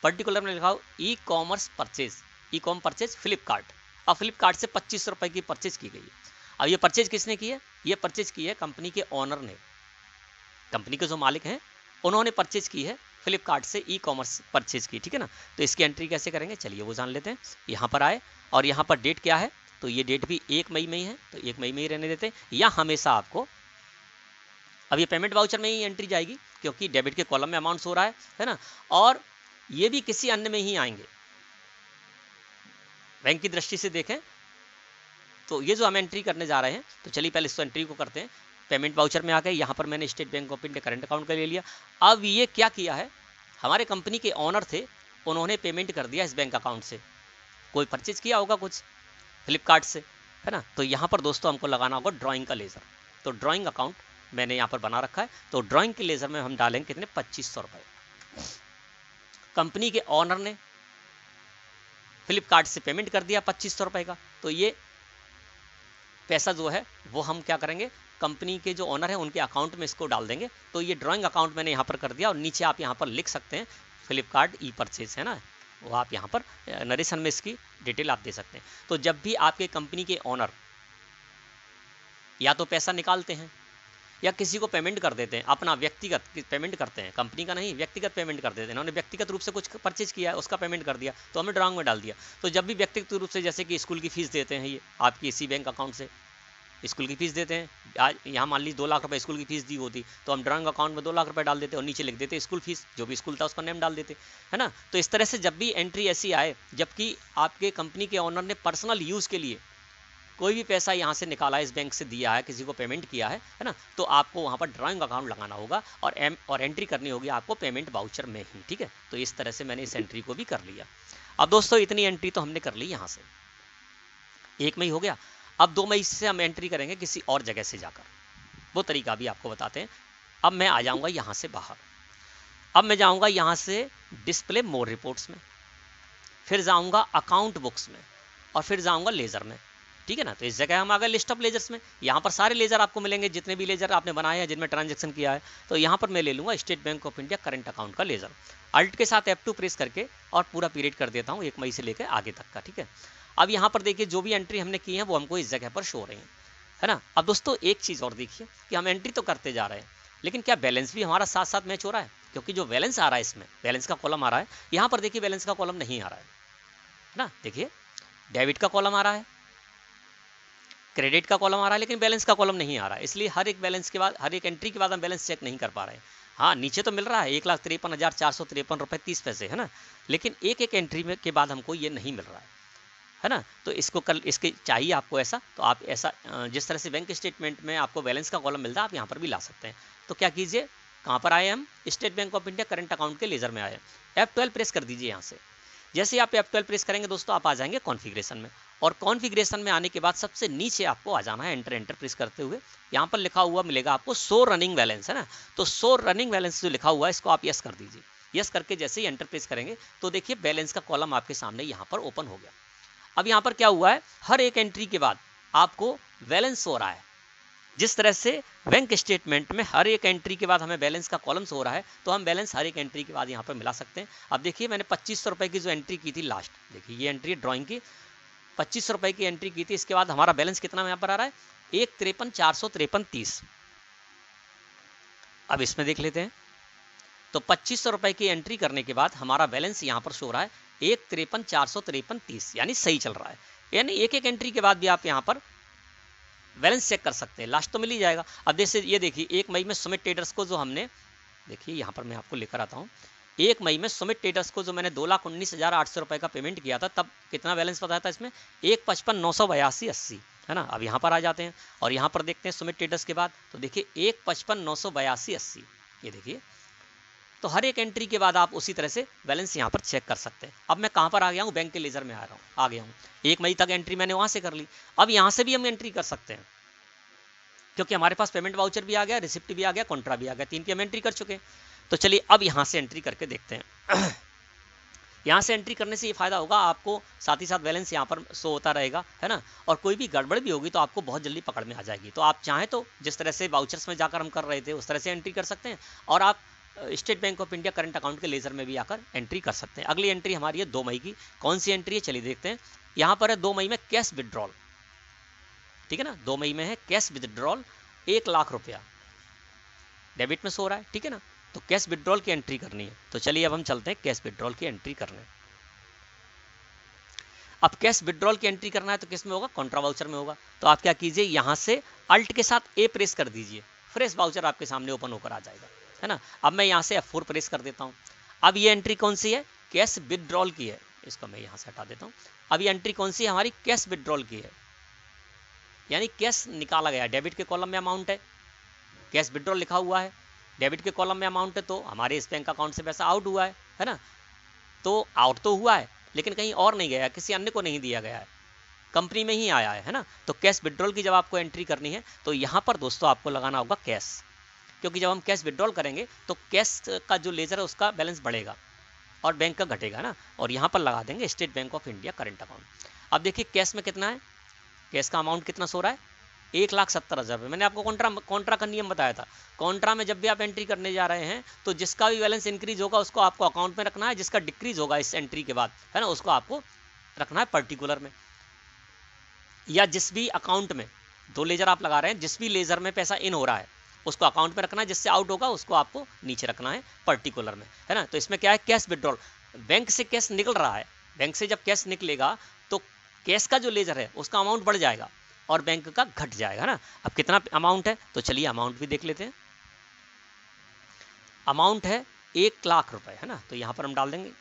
पर्टिकुलर में लिखा हुआ e commerce purchase, e com purchase Flipkart. अब फ्लिपकार्ट से 25 रुपये की परचेज की गई है। अब ये परचेज किसने की है, ये परचेज की है कंपनी के ऑनर ने, कंपनी के जो मालिक हैं उन्होंने परचेज की है फ्लिपकार्ट से, ई कॉमर्स परचेज की, ठीक है ना। तो इसकी एंट्री कैसे करेंगे, चलिए वो जान लेते हैं। यहाँ पर आए, और यहाँ पर डेट क्या है, तो ये डेट भी 1 मई में ही है, तो 1 मई में ही रहने देते हैं। या हमेशा आपको, अब ये पेमेंट वाउचर में ही एंट्री जाएगी क्योंकि डेबिट के कॉलम में अमाउंट हो रहा है ना। और ये भी किसी अन्य में ही आएंगे। बैंक की दृष्टि से देखें तो ये जो हम एंट्री करने जा रहे हैं, तो चलिए पहले इस एंट्री को करते हैं। पेमेंट वाउचर में आ गए, यहाँ पर मैंने state bank of India current account का ले लिया। अब ये क्या किया है, हमारे कंपनी के ऑनर थे, उन्होंने पेमेंट कर दिया इस बैंक अकाउंट से। कोई परचेज किया होगा कुछ फ्लिपकार्ट से, है ना। तो यहाँ पर दोस्तों हमको लगाना होगा ड्राइंग का लेजर। तो ड्राइंग अकाउंट मैंने यहाँ पर बना रखा है। तो ड्राइंग के लेजर में हम डालेंगे कितने, 2500 रुपये। कंपनी के ऑनर ने फ्लिपकार्ट से पेमेंट कर दिया 2500 रुपये का। तो ये पैसा जो है वो हम क्या करेंगे, कंपनी के जो ओनर है उनके अकाउंट में इसको डाल देंगे। तो ये ड्राइंग अकाउंट मैंने यहाँ पर कर दिया और नीचे आप यहाँ पर लिख सकते हैं फ्लिपकार्ट ई परचेज है ना, वो आप यहाँ पर नरेशन में इसकी डिटेल आप दे सकते हैं। तो जब भी आपके कंपनी के ओनर या तो पैसा निकालते हैं या किसी को पेमेंट कर देते हैं, अपना व्यक्तिगत पेमेंट करते हैं, कंपनी का नहीं, व्यक्तिगत पेमेंट कर देते हैं, उन्होंने व्यक्तिगत रूप से कुछ परचेज किया है उसका पेमेंट कर दिया तो हमें ड्राइंग में डाल दिया। तो जब भी व्यक्तिगत रूप से जैसे कि स्कूल की फीस देते हैं, ये आपकी इसी बैंक अकाउंट से स्कूल की फीस देते हैं, आज यहाँ मान लीजिए 2 लाख रुपए स्कूल की फीस दी होती तो हम ड्राइंग अकाउंट में 2 लाख रुपए डाल देते और नीचे लिख देते स्कूल फीस, जो भी स्कूल था उसका नेम डाल देते, है ना। तो इस तरह से जब भी एंट्री ऐसी आए जबकि आपके कंपनी के ओनर ने पर्सनल यूज़ के लिए कोई भी पैसा यहाँ से निकाला है, इस बैंक से दिया है, किसी को पेमेंट किया है ना, तो आपको वहाँ पर ड्राइंग अकाउंट लगाना होगा और एंट्री करनी होगी आपको पेमेंट वाउचर में ही, ठीक है। तो इस तरह से मैंने इस एंट्री को भी कर लिया। अब दोस्तों इतनी एंट्री तो हमने कर ली यहाँ से, 1 मई हो गया। अब 2 मई से हम एंट्री करेंगे किसी और जगह से जाकर, वो तरीका भी आपको बताते हैं। अब मैं आ जाऊँगा यहाँ से बाहर, अब मैं जाऊँगा यहाँ से डिस्प्ले मोर रिपोर्ट्स में, फिर जाऊँगा अकाउंट बुक्स में और फिर जाऊँगा लेज़र में, ठीक है ना। तो इस जगह हम आ गए लिस्ट ऑफ लेजर्स में, यहाँ पर सारे लेजर आपको मिलेंगे जितने भी लेजर आपने बनाए हैं जिनमें ट्रांजैक्शन किया है। तो यहाँ पर मैं ले लूँगा state bank of India current account का लेजर, अल्ट के साथ F2 प्रेस करके और पूरा पीरियड कर देता हूँ 1 मई से लेकर आगे तक का, ठीक है। अब यहाँ पर देखिए जो भी एंट्री हमने की है वो हमको इस जगह पर शो हो रही है ना। अब दोस्तों एक चीज़ और देखिए कि हम एंट्री तो करते जा रहे हैं लेकिन क्या बैलेंस भी हमारा साथ साथ मैच हो रहा है, क्योंकि जो बैलेंस आ रहा है इसमें बैलेंस का कॉलम आ रहा है, यहाँ पर देखिए बैलेंस का कॉलम नहीं आ रहा है ना। देखिए डेबिट का कॉलम आ रहा है, क्रेडिट का कॉलम आ रहा है, लेकिन बैलेंस का कॉलम नहीं आ रहा है, इसलिए हर एक बैलेंस के बाद, हर एक एंट्री के बाद हम बैलेंस चेक नहीं कर पा रहे हैं। हाँ नीचे तो मिल रहा है 1,53,453 रुपये 30 पैसे, है ना, लेकिन एक एक एंट्री में के बाद हमको ये नहीं मिल रहा है ना। तो इसको कल इसके चाहिए आपको ऐसा, तो आप ऐसा जिस तरह से बैंक स्टेटमेंट में आपको बैलेंस का कॉलम मिलता है आप यहाँ पर भी ला सकते हैं। तो क्या कीजिए, कहाँ पर आए हम, state bank of India current account के लेजर में आए, F12 प्रेस कर दीजिए यहाँ से। जैसे आप F12 प्रेस करेंगे दोस्तों आप आ जाएंगे कॉन्फ़िगरेशन में, और कॉन्फ़िगरेशन में आने के बाद सबसे नीचे आपको आ जाना है एंटर प्रेस करते हुए, यहाँ पर लिखा हुआ मिलेगा आपको शो रनिंग बैलेंस, है ना। तो शो रनिंग बैलेंस जो लिखा हुआ है इसको आप यस कर दीजिए। यस करके जैसे ही एंटर प्रेस करेंगे तो देखिए बैलेंस का कॉलम आपके सामने यहाँ पर ओपन हो गया। अब यहाँ पर क्या हुआ है, हर एक एंट्री के बाद आपको बैलेंस हो रहा है। जिस तरह से बैंक स्टेटमेंट में हर एक एंट्री के बाद हमें बैलेंस का कॉलम हो रहा है, तो हम बैलेंस हर एक एंट्री के बाद यहाँ पर मिला सकते हैं। अब देखिए मैंने 2500 रुपये की जो एंट्री की थी लास्ट, देखिए ये एंट्री ड्राइंग की 2500 रुपये की एंट्री की थी, इसके बाद हमारा बैलेंस कितना यहाँ पर आ रहा है 1,53,453.30। अब इसमें देख लेते हैं, तो 2500 रुपये की एंट्री करने के बाद हमारा बैलेंस यहाँ पर शो रहा है 1,53,453.30, यानी सही चल रहा है। यानी एक एक एंट्री के बाद भी आप यहाँ पर बैलेंस चेक कर सकते हैं, लास्ट तो मिल ही जाएगा। अब जैसे ये देखिए 1 मई में सुमित ट्रेडर्स को जो हमने, देखिए यहाँ पर मैं आपको लेकर आता हूँ, 1 मई में सुमित ट्रेडर्स को जो मैंने 2,19,800 रुपये का पेमेंट किया था, तब कितना बैलेंस बताया था इसमें 1,55,982.80, है ना। अब यहाँ पर आ जाते हैं और यहाँ पर देखते हैं सुमित ट्रेडर्स के बाद, तो देखिए 1,55,982.80, ये देखिए। तो हर एक एंट्री के बाद आप उसी तरह से बैलेंस यहाँ पर चेक कर सकते हैं। अब मैं कहाँ पर आ गया हूँ, बैंक के लेजर में आ गया हूँ। 1 मई तक एंट्री मैंने वहाँ से कर ली, अब यहाँ से भी हम एंट्री कर सकते हैं क्योंकि हमारे पास पेमेंट वाउचर भी आ गया, रिसिप्ट भी आ गया, कॉन्ट्रा भी आ गया, 3 की हम एंट्री कर चुके हैं। तो चलिए अब यहाँ से एंट्री करके देखते हैं। यहाँ से एंट्री करने से ये फायदा होगा आपको, साथ ही साथ बैलेंस यहाँ पर शो होता रहेगा, है ना। और कोई भी गड़बड़ भी होगी तो आपको बहुत जल्दी पकड़ में आ जाएगी। तो आप चाहें तो जिस तरह से वाउचर्स में जाकर हम कर रहे थे उस तरह से एंट्री कर सकते हैं, और आप state bank of India current account के लेजर में भी आकर एंट्री कर सकते हैं। अगली एंट्री हमारी है 2 मई की। कौन सी एंट्री है चलिए देखते हैं। यहाँ पर है 2 मई में कैश विड्रॉल, ठीक है ना। 2 मई में है कैश विड्रॉल 1 लाख रुपया डेबिट में सो रहा है, ठीक है ना। तो कैश विड्रॉल की एंट्री करनी है, तो चलिए अब हम चलते हैं कैश विड्रॉल की एंट्री करने। अब कैश विड्रॉल की एंट्री करना है तो किस में होगा, कॉन्ट्रा वाउचर में होगा। तो आप क्या कीजिए, यहाँ से अल्ट के साथ ए प्रेस कर दीजिए, फ्रेश वाउचर आपके सामने ओपन होकर आ जाएगा, है ना। अब मैं यहाँ से F4 प्रेस कर देता हूँ। अब ये एंट्री कौन सी है, कैश विड्रॉल की है, इसको मैं यहाँ से हटा देता हूँ। अब ये एंट्री कौन सी है, हमारी कैश विड्रॉल की है, यानी कैश निकाला गया। डेबिट के कॉलम में अमाउंट है, कैश विड्रॉल लिखा हुआ है, डेबिट के कॉलम में अमाउंट है, तो हमारे इस बैंक अकाउंट से पैसा आउट हुआ है ना। तो आउट तो हुआ है लेकिन कहीं और नहीं गया, किसी अन्य को नहीं दिया गया है, कंपनी में ही आया है ना। तो कैश विड्रॉल की जब आपको एंट्री करनी है तो यहाँ पर दोस्तों आपको लगाना होगा कैश, क्योंकि जब हम कैश विड्रॉल करेंगे तो कैश का जो लेजर है उसका बैलेंस बढ़ेगा और बैंक का घटेगा ना। और यहाँ पर लगा देंगे state bank of India current account. अब देखिए कैश में कितना है, कैश का अमाउंट कितना सो रहा है 1,70,000 रुपये। मैंने आपको कॉन्ट्रा का नियम बताया था। कॉन्ट्रा में जब भी आप एंट्री करने जा रहे हैं तो जिसका भी बैलेंस इंक्रीज होगा उसको आपको अकाउंट में रखना है, जिसका डिक्रीज होगा इस एंट्री के बाद, है ना, उसको आपको रखना है पर्टिकुलर में, या जिस भी अकाउंट में 2 लेजर आप लगा रहे हैं, जिस भी लेजर में पैसा इन हो रहा है उसको अकाउंट में रखना है, जिससे आउट होगा उसको आपको नीचे रखना है पर्टिकुलर में, है ना। तो इसमें क्या है, कैश विड्रॉल, बैंक से कैश निकल रहा है, बैंक से जब कैश निकलेगा तो कैश का जो लेजर है उसका अमाउंट बढ़ जाएगा और बैंक का घट जाएगा ना। अब कितना अमाउंट है, तो चलिए अमाउंट भी देख लेते हैं। अमाउंट है 1,00,000 रुपए, है ना, तो यहाँ पर हम डाल देंगे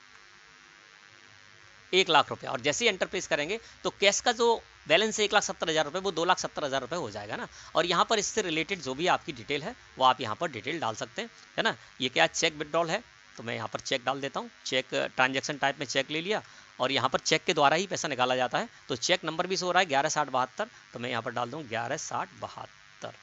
1,00,000 रुपए, और जैसे ही एंटर प्रेस करेंगे तो कैश का जो बैलेंस है 1,70,000 रुपए, वो 2,70,000 रुपए हो जाएगा ना। और यहाँ पर इससे रिलेटेड जो भी आपकी डिटेल है वो आप यहाँ पर डिटेल डाल सकते हैं, है ना। ये क्या चेक विड्रॉल है, तो मैं यहाँ पर चेक डाल देता हूँ। चेक ट्रांजैक्शन टाइप में चेक ले लिया, और यहाँ पर चेक के द्वारा ही पैसा निकाला जाता है। तो चेक नंबर भी सो रहा है 116072, तो मैं यहाँ पर डाल दूँ 116072,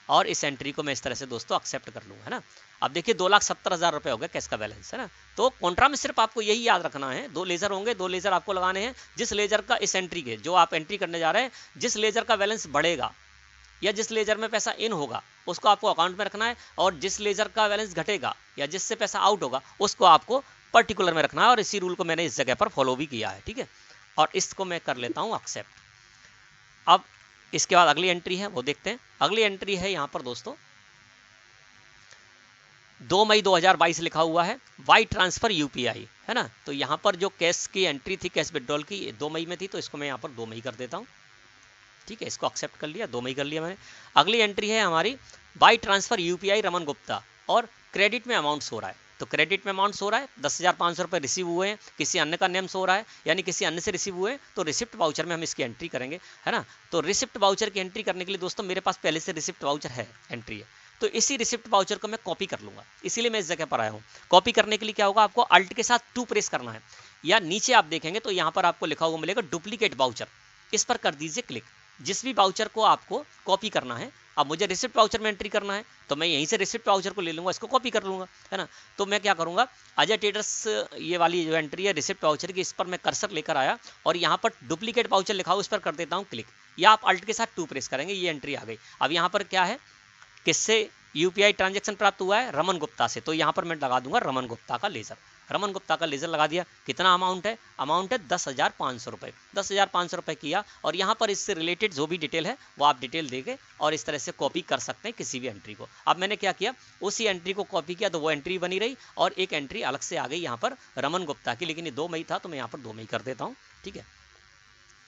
और इस एंट्री को मैं इस तरह से दोस्तों एक्सेप्ट कर लूँगा, है ना। अब देखिए 2,70,000 रुपये हो गया कैश का बैलेंस, है ना। तो कॉन्ट्रा में सिर्फ आपको यही याद रखना है, 2 लेजर होंगे, 2 लेजर आपको लगाने हैं। जिस लेजर का इस एंट्री के, जो आप एंट्री करने जा रहे हैं, जिस लेजर का बैलेंस बढ़ेगा या जिस लेजर में पैसा इन होगा उसको आपको अकाउंट में रखना है, और जिस लेजर का बैलेंस घटेगा या जिससे पैसा आउट होगा उसको आपको पर्टिकुलर में रखना है। और इसी रूल को मैंने इस जगह पर फॉलो भी किया है, ठीक है। और इसको मैं कर लेता हूँ एक्सेप्ट। अब इसके बाद अगली एंट्री है वो देखते हैं। अगली एंट्री है यहाँ पर दोस्तों 2 मई 2022 लिखा हुआ है, वाई ट्रांसफर यूपीआई, है ना। तो यहाँ पर जो कैश की एंट्री थी, कैश विड्रॉल की, 2 मई में थी, तो इसको मैं यहाँ पर 2 मई कर देता हूँ, ठीक है। इसको एक्सेप्ट कर लिया, 2 मई कर लिया मैंने। अगली एंट्री है हमारी by transfer UPI Raman Gupta, और क्रेडिट में अमाउंट सो रहा है। तो क्रेडिट में अमाउंट सो रहा है 10,500 रुपये रिसीव हुए हैं, किसी अन्य का नेम सो रहा है, यानी किसी अन्य से रिसीव हुए हैं, तो रिसिप्ट वाउचर में हम इसकी एंट्री करेंगे, है ना। तो रिसिप्ट वाउचर की एंट्री करने के लिए दोस्तों मेरे पास पहले से रिसिप्ट वाउचर है, एंट्री है, तो इसी रिसिप्ट वाउचर को मैं कॉपी कर लूंगा, इसीलिए मैं इस जगह पर आया हूँ। कॉपी करने के लिए क्या होगा, आपको अल्ट के साथ 2 प्रेस करना है, या नीचे आप देखेंगे तो यहाँ पर आपको लिखा हुआ मिलेगा डुप्लीकेट वाउचर, इस पर कर दीजिए क्लिक। जिस भी वाउचर को आपको कॉपी करना है, अब मुझे रिसिप्ट वाउचर में एंट्री करना है, तो मैं यहीं से रिसिप्ट वाउचर को ले लूंगा, इसको कॉपी कर लूंगा, है ना। तो मैं क्या करूंगा, अजय ट्रेडर्स, ये वाली जो एंट्री है रिसिप्ट वाउचर की, इस पर मैं कर्सर लेकर आया और यहाँ पर डुप्लीकेट वाउचर लिखा हुआ उस पर कर देता हूँ क्लिक, या आप अल्ट के साथ 2 प्रेस करेंगे, ये एंट्री आ गई। अब यहाँ पर क्या है, किससे यूपीआई ट्रांजैक्शन प्राप्त हुआ है, रमन गुप्ता से, तो यहाँ पर मैं लगा दूंगा रमन गुप्ता का लेजर। रमन गुप्ता का लेजर लगा दिया। कितना अमाउंट है, अमाउंट है 10,500 रुपये, 10,500 रुपये किया, और यहाँ पर इससे रिलेटेड जो भी डिटेल है वो आप डिटेल देके और इस तरह से कॉपी कर सकते हैं किसी भी एंट्री को। अब मैंने क्या किया, उसी एंट्री को कॉपी किया, तो वो एंट्री बनी रही, और एक एंट्री अलग से आ गई यहाँ पर रमन गुप्ता की, लेकिन ये 2 मई था तो मैं यहाँ पर 2 मई कर देता हूँ, ठीक है।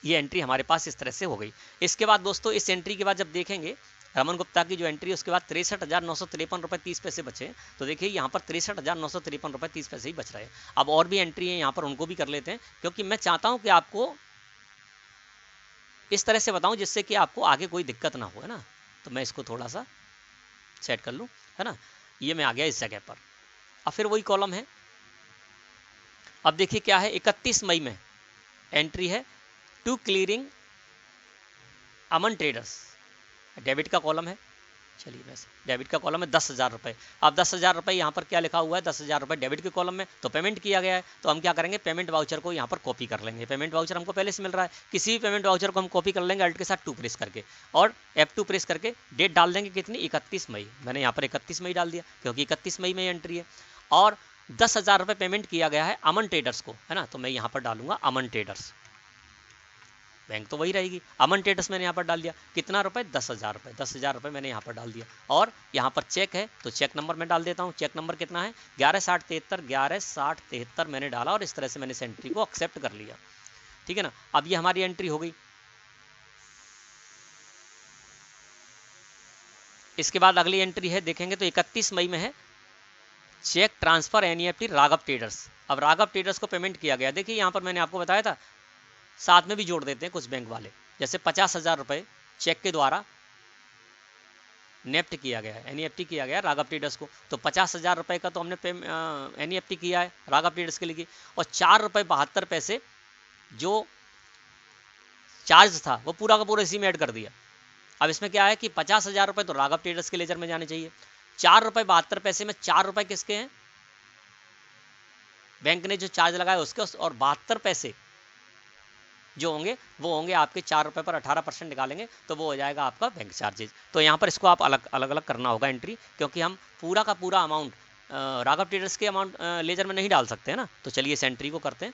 ये एंट्री हमारे पास इस तरह से हो गई। इसके बाद दोस्तों इस एंट्री के बाद जब देखेंगे रमन गुप्ता की जो एंट्री है उसके बाद 63,953 रुपये 30 पैसे बचे। तो देखिए यहाँ पर 63,953 रुपये 30 पैसे ही बच रहे हैं। अब और भी एंट्री है यहाँ पर, उनको भी कर लेते हैं, क्योंकि मैं चाहता हूँ कि आपको इस तरह से बताऊँ जिससे कि आपको आगे कोई दिक्कत ना हो, है ना। तो मैं इसको थोड़ा सा सेट कर लूँ, है ना। ये मैं आ गया इस जगह पर। अब फिर वही कॉलम है। अब देखिए क्या है, 31 मई में एंट्री है to clearing Aman traders, debit का कॉलम है। चलिए वैसे डेबिट का कॉलम है 10,000 रुपये। अब 10,000 रुपये यहाँ पर क्या लिखा हुआ है, 10,000 रुपये डेबिट के कॉलम में, तो पेमेंट किया गया है। तो हम क्या करेंगे, पेमेंट वाउचर को यहाँ पर कॉपी कर लेंगे। पेमेंट वाउचर हमको पहले से मिल रहा है, किसी भी पेमेंट वाउचर को हम कॉपी कर लेंगे अल्ट के साथ 2 प्रेस करके, और F2 प्रेस करके डेट डाल देंगे कितनी, 31 मई। मैंने यहाँ पर 31 मई डाल दिया क्योंकि 31 मई में एंट्री है। और 10,000 रुपये पेमेंट किया गया है अमन ट्रेडर्स को, है ना। तो मैं यहाँ पर डालूंगा अमन ट्रेडर्स, बैंक तो वही रहेगी। अमन ट्रेडर्स मैंने यहाँ पर डाल दिया, कितना रुपए, 10,000 रुपये, 10,000 रुपये मैंने यहाँ पर डाल दिया। और यहाँ पर चेक है तो चेक नंबर मैं डाल देता हूँ। चेक नंबर कितना है, 116073 मैंने डाला, और इस तरह से मैंने इस एंट्री को एक्सेप्ट कर लिया, ठीक है ना। अब ये हमारी एंट्री हो गई। इसके बाद अगली एंट्री है, देखेंगे तो 31 मई में है cheque transfer NEFT Raghav traders. अब राघव ट्रेडर्स को पेमेंट किया गया। देखिए यहाँ पर मैंने आपको बताया था, साथ में भी जोड़ देते हैं कुछ बैंक वाले, जैसे 50,000 रुपये चेक के द्वारा नेफ्ट किया गया है, एनईएफटी किया गया है राघव ट्रेडर्स को। तो 50,000 रुपये का तो हमने एनईएफटी किया है राघव ट्रेडर्स के लिए, और 4 रुपये 72 पैसे जो चार्ज था वो पूरा का पूरा इसी में ऐड कर दिया। अब इसमें क्या है कि 50,000 रुपये तो राघव ट्रेडर्स के लेजर में जाने चाहिए, 4 रुपये 72 पैसे में 4 रुपये किसके हैं, बैंक ने जो चार्ज लगाया उसके, और 72 पैसे जो होंगे वो होंगे आपके 4 रुपये पर 18% निकालेंगे तो वो हो जाएगा आपका बैंक चार्जेज। तो यहाँ पर इसको आप अलग अलग करना होगा एंट्री, क्योंकि हम पूरा का पूरा अमाउंट राघव ट्रेडर्स के अमाउंट लेजर में नहीं डाल सकते हैं ना। तो चलिए इस एंट्री को करते हैं।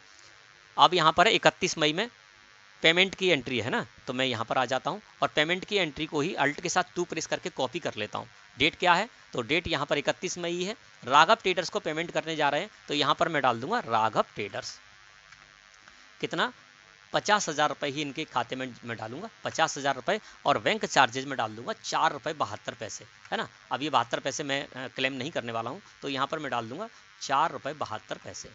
अब यहाँ पर 31 मई में पेमेंट की एंट्री है ना, तो मैं यहाँ पर आ जाता हूँ और पेमेंट की एंट्री को ही अल्ट के साथ 2 प्रेस करके कॉपी कर लेता हूँ। डेट क्या है, तो डेट यहाँ पर 31 मई है। राघव ट्रेडर्स को पेमेंट करने जा रहे हैं, तो यहाँ पर मैं डाल दूंगा राघव ट्रेडर्स। कितना, 50,000 रुपये ही इनके खाते में मैं डालूंगा, 50,000 रुपये। और बैंक चार्जेज में डाल दूंगा 4 रुपये 72 पैसे, है ना। अब ये 72 पैसे मैं क्लेम नहीं करने वाला हूँ, तो यहाँ पर मैं डाल दूंगा 4 रुपये 72 पैसे,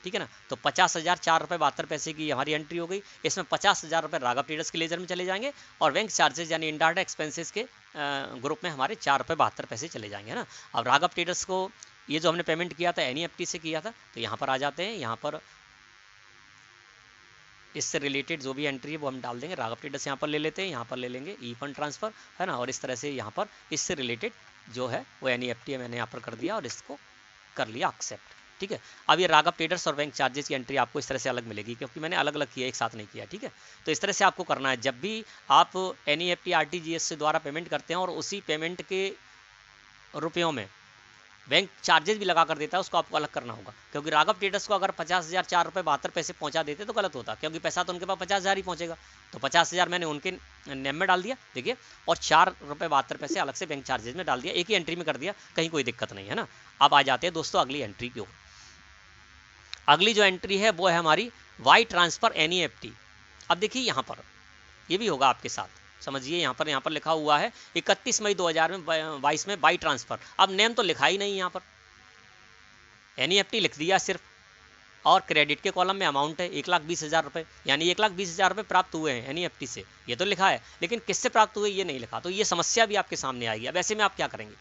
ठीक है ना। तो 50,000 4 रुपये 72 पैसे की हमारी एंट्री हो गई। इसमें 50,000 रुपये राघव ट्रेडर्स के लेजर में चले जाएंगे और बैंक चार्जेज यानी इनडायरेक्ट एक्सपेंसेस के ग्रुप में हमारे 4 रुपये 72 पैसे चले जाएंगे, है ना। अब राघव ट्रेडर्स को ये जो हमने पेमेंट किया था NEFT से किया था, तो यहाँ पर आ जाते हैं। यहाँ पर इससे रिलेटेड जो भी एंट्री है वो हम डाल देंगे। राघव ट्रेडर्स यहाँ पर ले लेते हैं, यहाँ पर ले लेंगे ई फंड ट्रांसफ़र, है ना। और इस तरह से यहाँ पर इससे रिलेटेड जो है वो NEFT मैंने यहाँ पर कर दिया और इसको कर लिया एक्सेप्ट, ठीक है। अब ये राघव ट्रेडर्स और बैंक चार्जेस की एंट्री आपको इस तरह से अलग मिलेगी, क्योंकि मैंने अलग अलग किया, एक साथ नहीं किया, ठीक है। तो इस तरह से आपको करना है। जब भी आप NEFT RTGS से द्वारा पेमेंट करते हैं और उसी पेमेंट के रुपयों में बैंक चार्जेस भी लगा कर देता है, उसको आपको अलग करना होगा। क्योंकि राघव ट्रेडर्स को अगर 50,000 4 रुपये 72 पैसे पहुंचा देते तो गलत होता, क्योंकि पैसा तो उनके पास 50,000 ही पहुंचेगा। तो 50,000 मैंने उनके नेम में डाल दिया, देखिए, और 4 रुपये 72 पैसे अलग से बैंक चार्जेस में डाल दिया, एक ही एंट्री में कर दिया, कहीं कोई दिक्कत नहीं है ना। अब आ जाते हैं दोस्तों अगली एंट्री की ओर। अगली जो एंट्री है वो है हमारी वाई ट्रांसफ़र NEFT। अब देखिए यहाँ पर ये भी होगा आपके साथ, समझिए। यहाँ पर लिखा हुआ है 31 मई 2022 में बाई ट्रांसफ़र। अब नेम तो लिखा ही नहीं यहाँ पर, NEFT लिख दिया सिर्फ, और क्रेडिट के कॉलम में अमाउंट है 1,20,000 रुपये, यानी 1,20,000 रुपये प्राप्त हुए हैं NEFT से, ये तो लिखा है, लेकिन किससे प्राप्त हुए ये नहीं लिखा। तो ये समस्या भी आपके सामने आएगी। अब ऐसे में आप क्या करेंगे,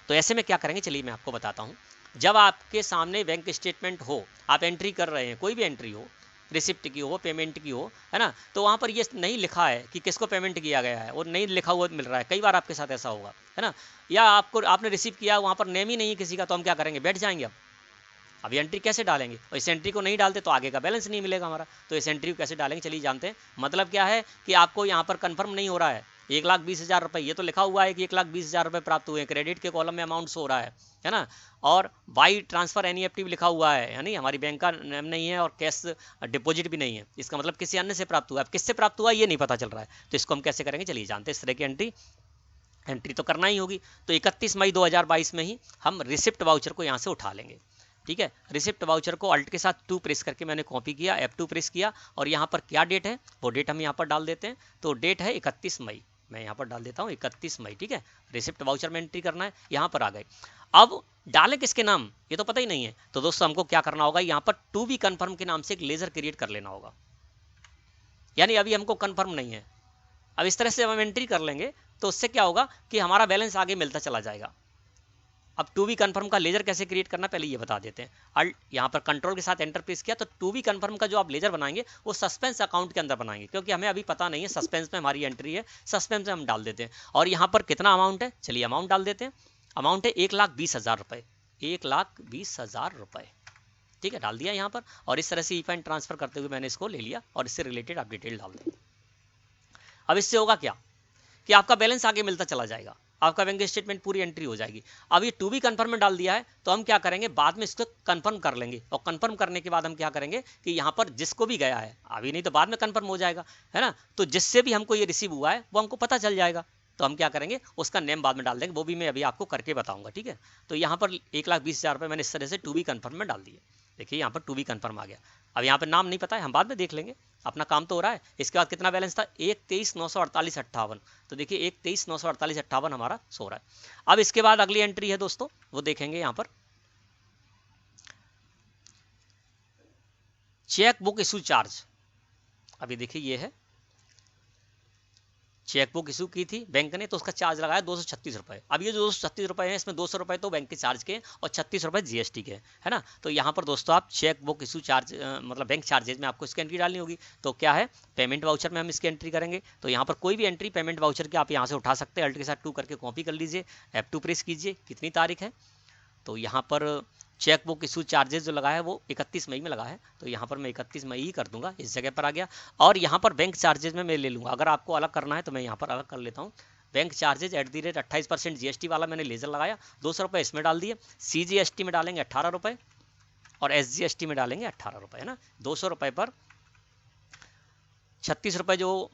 तो ऐसे में क्या करेंगे चलिए मैं आपको बताता हूँ। जब आपके सामने बैंक स्टेटमेंट हो, आप एंट्री कर रहे हैं, कोई भी एंट्री हो, रिसिप्ट की हो, पेमेंट की हो, है ना, तो वहाँ पर ये नहीं लिखा है कि किसको पेमेंट किया गया है और नहीं लिखा हुआ मिल रहा है। कई बार आपके साथ ऐसा होगा, है ना, या आपने रिसीव किया, वहाँ पर नेम ही नहीं है किसी का, तो हम क्या करेंगे, बैठ जाएंगे। अब ये एंट्री कैसे डालेंगे, और इस एंट्री को नहीं डालते तो आगे का बैलेंस नहीं मिलेगा हमारा। तो इस एंट्री को कैसे डालेंगे चलिए जानते हैं। मतलब क्या है कि आपको यहाँ पर कंफर्म नहीं हो रहा है 1,20,000 रुपये, ये तो लिखा हुआ है कि 1,20,000 रुपये प्राप्त हुए हैं, क्रेडिट के कॉलम में अमाउंट शो हो रहा है ना, और बाई ट्रांसफ़र NEFT भी लिखा हुआ है, यानी हमारी बैंक का नेम नहीं है और कैश डिपॉजिट भी नहीं है। इसका मतलब किसी अन्य से प्राप्त हुआ है। अब किससे प्राप्त हुआ ये नहीं पता चल रहा है, तो इसको हम कैसे करेंगे चलिए जानते हैं। इस तरह की एंट्री तो करना ही होगी। तो 31 मई 2022 में ही हम रिसिप्ट वाउचर को यहाँ से उठा लेंगे, ठीक है। रिसिप्ट वाउचर को अल्ट के साथ 2 प्रेस करके मैंने कॉपी किया, F2 प्रेस किया, और यहाँ पर क्या डेट है वो डेट हम यहाँ पर डाल देते हैं। तो डेट है 31 मई, मैं यहाँ पर डाल देता हूँ 31 मई, ठीक है। रिसिप्ट वाउचर में एंट्री करना है, यहाँ पर आ गए। अब डालें किसके नाम ये तो पता ही नहीं है, तो दोस्तों हमको क्या करना होगा, यहाँ पर टू बी कन्फर्म के नाम से एक लेजर क्रिएट कर लेना होगा, यानी अभी हमको कन्फर्म नहीं है। अब इस तरह से हम एंट्री कर लेंगे तो उससे क्या होगा कि हमारा बैलेंस आगे मिलता चला जाएगा। अब टू बी कन्फर्म का लेजर कैसे क्रिएट करना पहले ये बता देते हैं। अल्ट यहाँ पर कंट्रोल के साथ एंटर प्रेस किया, तो टू बी कन्फर्म का जो आप लेजर बनाएंगे वो सस्पेंस अकाउंट के अंदर बनाएंगे, क्योंकि हमें अभी पता नहीं है, सस्पेंस में हमारी एंट्री है, सस्पेंस में हम डाल देते हैं। और यहाँ पर कितना अमाउंट है चलिए अमाउंट डाल देते हैं। अमाउंट है 1,20,000 रुपये, 1,20,000 रुपये, ठीक है, डाल दिया यहाँ पर। और इस तरह से ई फंड ट्रांसफर करते हुए मैंने इसको ले लिया और इससे रिलेटेड आप डिटेल डाल दें। अब इससे होगा क्या कि आपका बैलेंस आगे मिलता चला जाएगा, आपका बैंक स्टेटमेंट पूरी एंट्री हो जाएगी। अब ये टू बी कन्फर्म में डाल दिया है, तो हम क्या करेंगे बाद में इसको कंफर्म कर लेंगे, और कंफर्म करने के बाद हम क्या करेंगे कि यहाँ पर जिसको भी गया है, अभी नहीं तो बाद में कंफर्म हो जाएगा, है ना, तो जिससे भी हमको ये रिसीव हुआ है वो हमको पता चल जाएगा। तो हम क्या करेंगे उसका नेम बाद में डाल देंगे, वो भी मैं अभी आपको करके बताऊंगा, ठीक है। तो यहाँ पर 1,20,000 रुपये मैंने इस तरह से टू बी कन्फर्म में डाल दिए। देखिए यहाँ पर टू बी कन्फर्म आ गया। अब यहाँ पर नाम नहीं पता है, हम बाद में देख लेंगे, अपना काम तो हो रहा है। इसके बाद कितना बैलेंस था 1,23,948,58, तो देखिए 1,23,948,58 हमारा सो रहा है। अब इसके बाद अगली एंट्री है दोस्तों, वो देखेंगे यहाँ पर चेक बुक इशू चार्ज। अभी देखिए ये है चेकबुक इशू की थी बैंक ने, तो उसका चार्ज लगाया 236 रुपये। अब ये जो 236 रुपये हैं इसमें 200 रुपये तो बैंक के चार्ज के और 36 रुपये GST के, है ना। तो यहाँ पर दोस्तों आप चेकबुक इशू चार्ज मतलब बैंक चार्जेज में आपको इसकी एंट्री डालनी होगी। तो क्या है पेमेंट वाउचर में हम इसकी एंट्री करेंगे। तो यहाँ पर कोई भी एंट्री पेमेंट वाउचर की आप यहाँ से उठा सकते हैं, अल्ट के साथ 2 करके कॉपी कर लीजिए, F2 प्रेस कीजिए, कितनी तारीख है तो यहाँ पर चेकबुक इशू चार्जेस जो लगा है वो 31 मई में लगा है, तो यहाँ पर मैं 31 मई ही कर दूंगा, इस जगह पर आ गया। और यहाँ पर बैंक चार्जेस में मैं ले लूँगा, अगर आपको अलग करना है तो मैं यहाँ पर अलग कर लेता हूँ। बैंक चार्जेज @ 28% जीएसटी वाला मैंने लेजर लगाया, 200 रुपये इसमें डाल दिए। CGST में डालेंगे 18 रुपये और SGST में डालेंगे 18 रुपये, है ना। 200 रुपये पर 36 रुपये, जो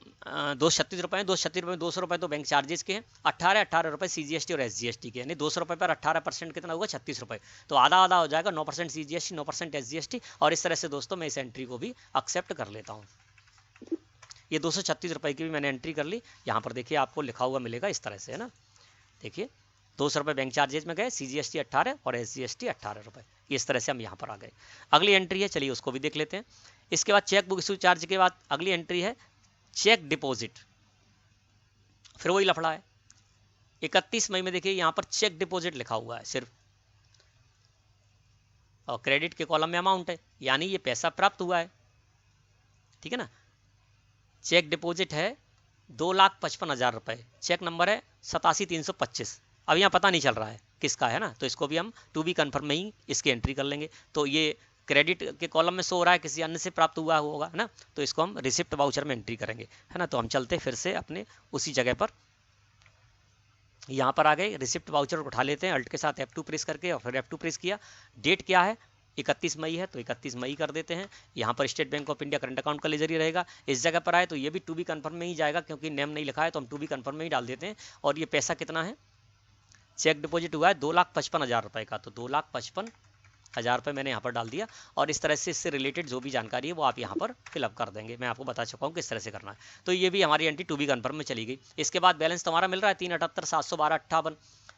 236 रुपये हैं, 236 रुपये में 200 रुपये तो बैंक चार्जेस के हैं, 18 रुपये CGST और SGST के, यानी 200 रुपये पर 18% कितना होगा, 36 रुपये, तो आधा आधा हो जाएगा, 9% CGST 9% SGST। और इस तरह से दोस्तों मैं इस एंट्री को भी एक्सेप्ट कर लेता हूँ। ये 236 रुपये की भी मैंने एंट्री कर ली। यहाँ पर देखिए आपको लिखा हुआ मिलेगा इस तरह से, है ना। देखिए 200 रुपये बैंक चार्जेज में गए, CGST 18 और SGST 18 रुपये, इस तरह से हम यहाँ पर आ गए। अगली एंट्री है, चलिए उसको भी देख लेते हैं। इसके बाद चेक बुक इशू चार्ज के बाद अगली एंट्री है चेक डिपॉजिट, फिर वही लफड़ा है। 31 मई में देखिए यहाँ पर चेक डिपॉजिट लिखा हुआ है सिर्फ, और क्रेडिट के कॉलम में अमाउंट है, यानी ये पैसा प्राप्त हुआ है, ठीक है ना। चेक डिपॉजिट है 2,55,000 रुपये, चेक नंबर है 87,325। अब यहाँ पता नहीं चल रहा है किसका है ना, तो इसको भी हम टू बी कन्फर्म में ही इसकी एंट्री कर लेंगे। तो ये क्रेडिट के कॉलम में शो हो रहा है, किसी अन्य से प्राप्त हुआ होगा, है ना, तो इसको हम रिसिप्ट वाउचर में एंट्री करेंगे, है ना। तो हम चलते फिर से अपने उसी जगह पर, यहाँ पर आ गए, रिसिप्ट वाउचर उठा लेते हैं, अल्ट के साथ F2 प्रेस करके, और फिर F2 प्रेस किया। डेट क्या है, 31 मई है, तो 31 मई कर देते हैं। यहाँ पर state bank of India current account का लेजर ही रहेगा। इस जगह पर आए तो ये भी टू बी कन्फर्म में ही जाएगा, क्योंकि नेम नहीं लिखा है, तो हम टू बी कन्फर्म में ही डाल देते हैं। और ये पैसा कितना है, चेक डिपॉजिट हुआ है 2,55,000 रुपये का, तो 2,55,000 रुपये मैंने यहाँ पर डाल दिया। और इस तरह से इससे रिलेटेड जो भी जानकारी है वो आप यहाँ पर फिलअप कर देंगे, मैं आपको बता चुका हूँ किस तरह से करना है। तो ये भी हमारी एंट्री टू बी कन्फर्म में चली गई। इसके बाद बैलेंस तुम्हारा मिल रहा है 3,78,712,58,